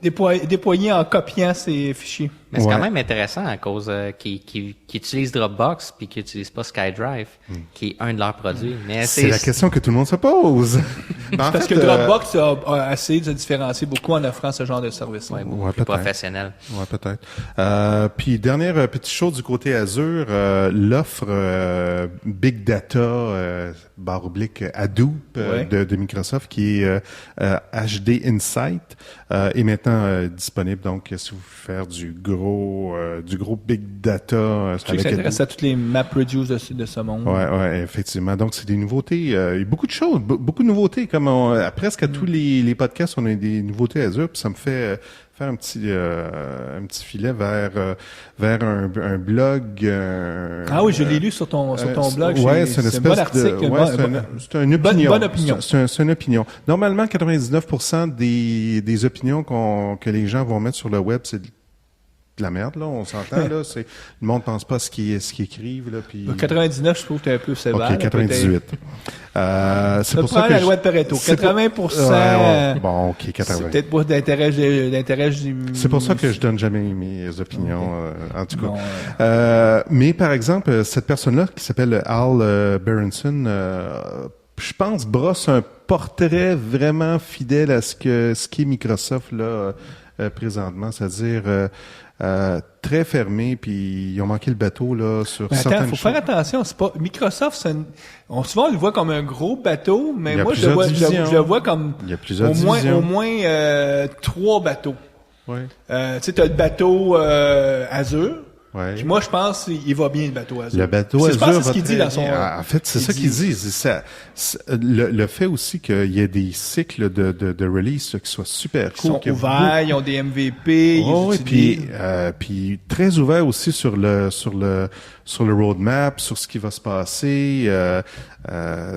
déployé en copiant ses fichiers.
Mais c'est quand même intéressant à cause qu'ils utilisent Dropbox puis qu'ils n'utilisent pas SkyDrive, qui est un de leurs produits. Mais
c'est la question que tout le monde se pose.
Parce que Dropbox a essayé de se différencier beaucoup en offrant ce genre de service.
Ouais, beaucoup plus professionnel.
Ouais, peut-être. Puis dernière petite chose du côté Azure, l'offre Big Data / Hadoop de Microsoft qui est HD Insight est maintenant disponible. Donc, si vous voulez faire du gros Big Data,
ça intéresse à toutes les MapReduce de ce monde.
Ouais, effectivement. Donc, c'est des nouveautés. Il y a beaucoup de choses, beaucoup de nouveautés. Comme presque à tous les podcasts, on a des nouveautés Azure. Puis ça me fait faire un petit filet vers un blog.
Ah oui, je l'ai lu sur ton blog.
Ouais, c'est une espèce
un bon article.
C'est une opinion.
Bonne opinion.
C'est une opinion. Normalement, 99% des opinions que les gens vont mettre sur le web, c'est de la merde, là, on s'entend, là. Le monde pense pas à ce qu'ils écrivent, là, puis...
99, je trouve que t'es un peu sévère.
OK, 98. C'est pour ça que
la loi de Pareto. 80%.
Bon, OK, 80.
C'est peut-être pas d'intérêt.
C'est pour ça que je donne jamais mes opinions, en tout cas. Mais, par exemple, cette personne-là, qui s'appelle Al Berenson, je pense, brosse un portrait vraiment fidèle à ce qu'est Microsoft, là, présentement. C'est-à-dire, très fermé, puis ils ont manqué le bateau là sur certaines choses.
Faut faire attention, c'est pas Microsoft, souvent on le voit comme un gros bateau, mais moi je le vois comme au moins 3 bateaux.
Ouais.
Tu sais, t'as le bateau Azure.
Ouais.
Puis moi, je pense qu'il va bien, le bateau Azure.
Le bateau Azure.
Je pense que c'est ce qu'il dit dans son...
En fait, c'est ça qu'il dit. Le fait aussi qu'il y ait des cycles de release qui soient super cool.
Ils sont ouverts, ils ont des MVP.
Puis très ouverts aussi sur le roadmap, sur ce qui va se passer.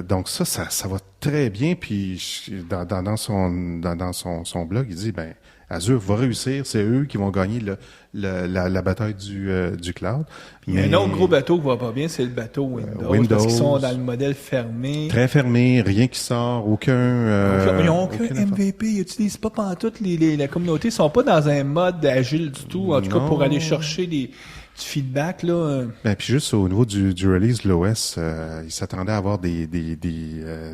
Donc ça va très bien. Puis dans son blog, il dit Azure va réussir, c'est eux qui vont gagner la bataille du cloud.
Il y a un autre gros bateau qui va pas bien, c'est le bateau Windows. Parce qu'ils sont dans le modèle fermé.
Très fermé, rien qui sort, aucun...
ils n'ont aucun MVP, ils n'utilisent pas pantoute la communauté, ils sont pas dans un mode agile du tout, en tout cas pour aller chercher du feedback, là.
Puis juste au niveau du release de l'OS, ils s'attendaient à avoir des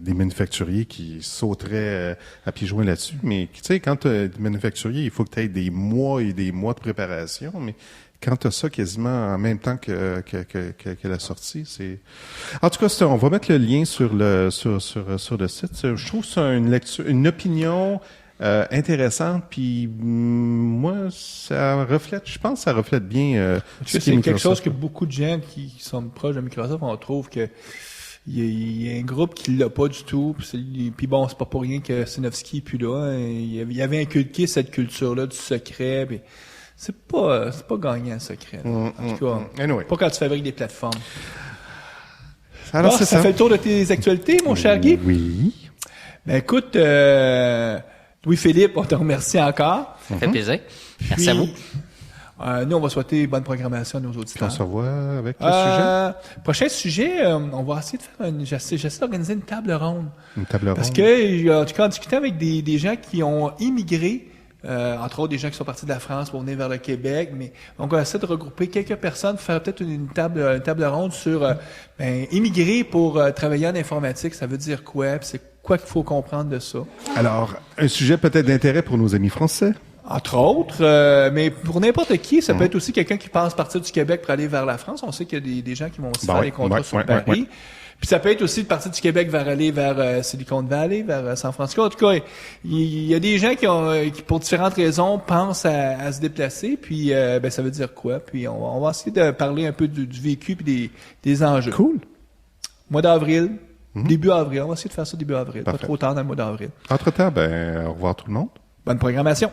manufacturiers qui sauteraient à pieds joints là-dessus. Mais tu sais, quand tu as des manufacturiers, il faut que tu aies des mois et des mois de préparation. Mais quand tu as ça quasiment en même temps que la sortie, c'est... En tout cas, on va mettre le lien sur le site. Je trouve que c'est une opinion intéressante, puis moi, je pense que ça reflète bien
c'est quelque chose que beaucoup de gens qui sont proches de Microsoft, on trouve que il y a un groupe qui l'a pas du tout. Puis bon, c'est pas pour rien que Sinofsky est plus là. Hein. Il y avait inculqué cette culture-là du secret. Puis c'est pas gagnant, le secret. En tout cas,
Anyway.
pas quand tu fabriques des plateformes.
Alors,
Bon,
c'est
ça
ça.
fait le tour de tes actualités, mon cher Guy.
Oui.
Ben écoute, Louis-Philippe, on te remercie encore.
Ça fait plaisir. Merci
Puis,
à vous.
Nous, on va souhaiter bonne programmation à nos
On
auditeurs.
se revoit avec le sujet.
Prochain sujet, on va essayer de faire j'essaie d'organiser une table ronde.
Une table ronde.
Parce que, en tout cas, en discutant avec des gens qui ont immigré, entre autres des gens qui sont partis de la France pour venir vers le Québec, mais on va essayer de regrouper quelques personnes, faire peut-être une table ronde sur immigrer pour travailler en informatique, ça veut dire quoi, puis c'est quoi qu'il faut comprendre de ça.
Alors, un sujet peut-être d'intérêt pour nos amis français.
Entre autres, mais pour n'importe qui, ça peut être aussi quelqu'un qui pense partir du Québec pour aller vers la France. On sait qu'il y a des gens qui vont aussi faire des contrats sur Paris. Puis ça peut être aussi de partir du Québec vers aller vers Silicon Valley, vers San Francisco. En tout cas, il y a des gens qui pour différentes raisons, pensent à se déplacer. Puis ça veut dire quoi? Puis on va essayer de parler un peu du vécu puis des enjeux.
Cool.
Mois d'avril, début avril. On va essayer de faire ça début avril.
Parfait.
Pas trop tard dans le mois d'avril.
Entre-temps, au revoir tout le monde.
Bonne programmation.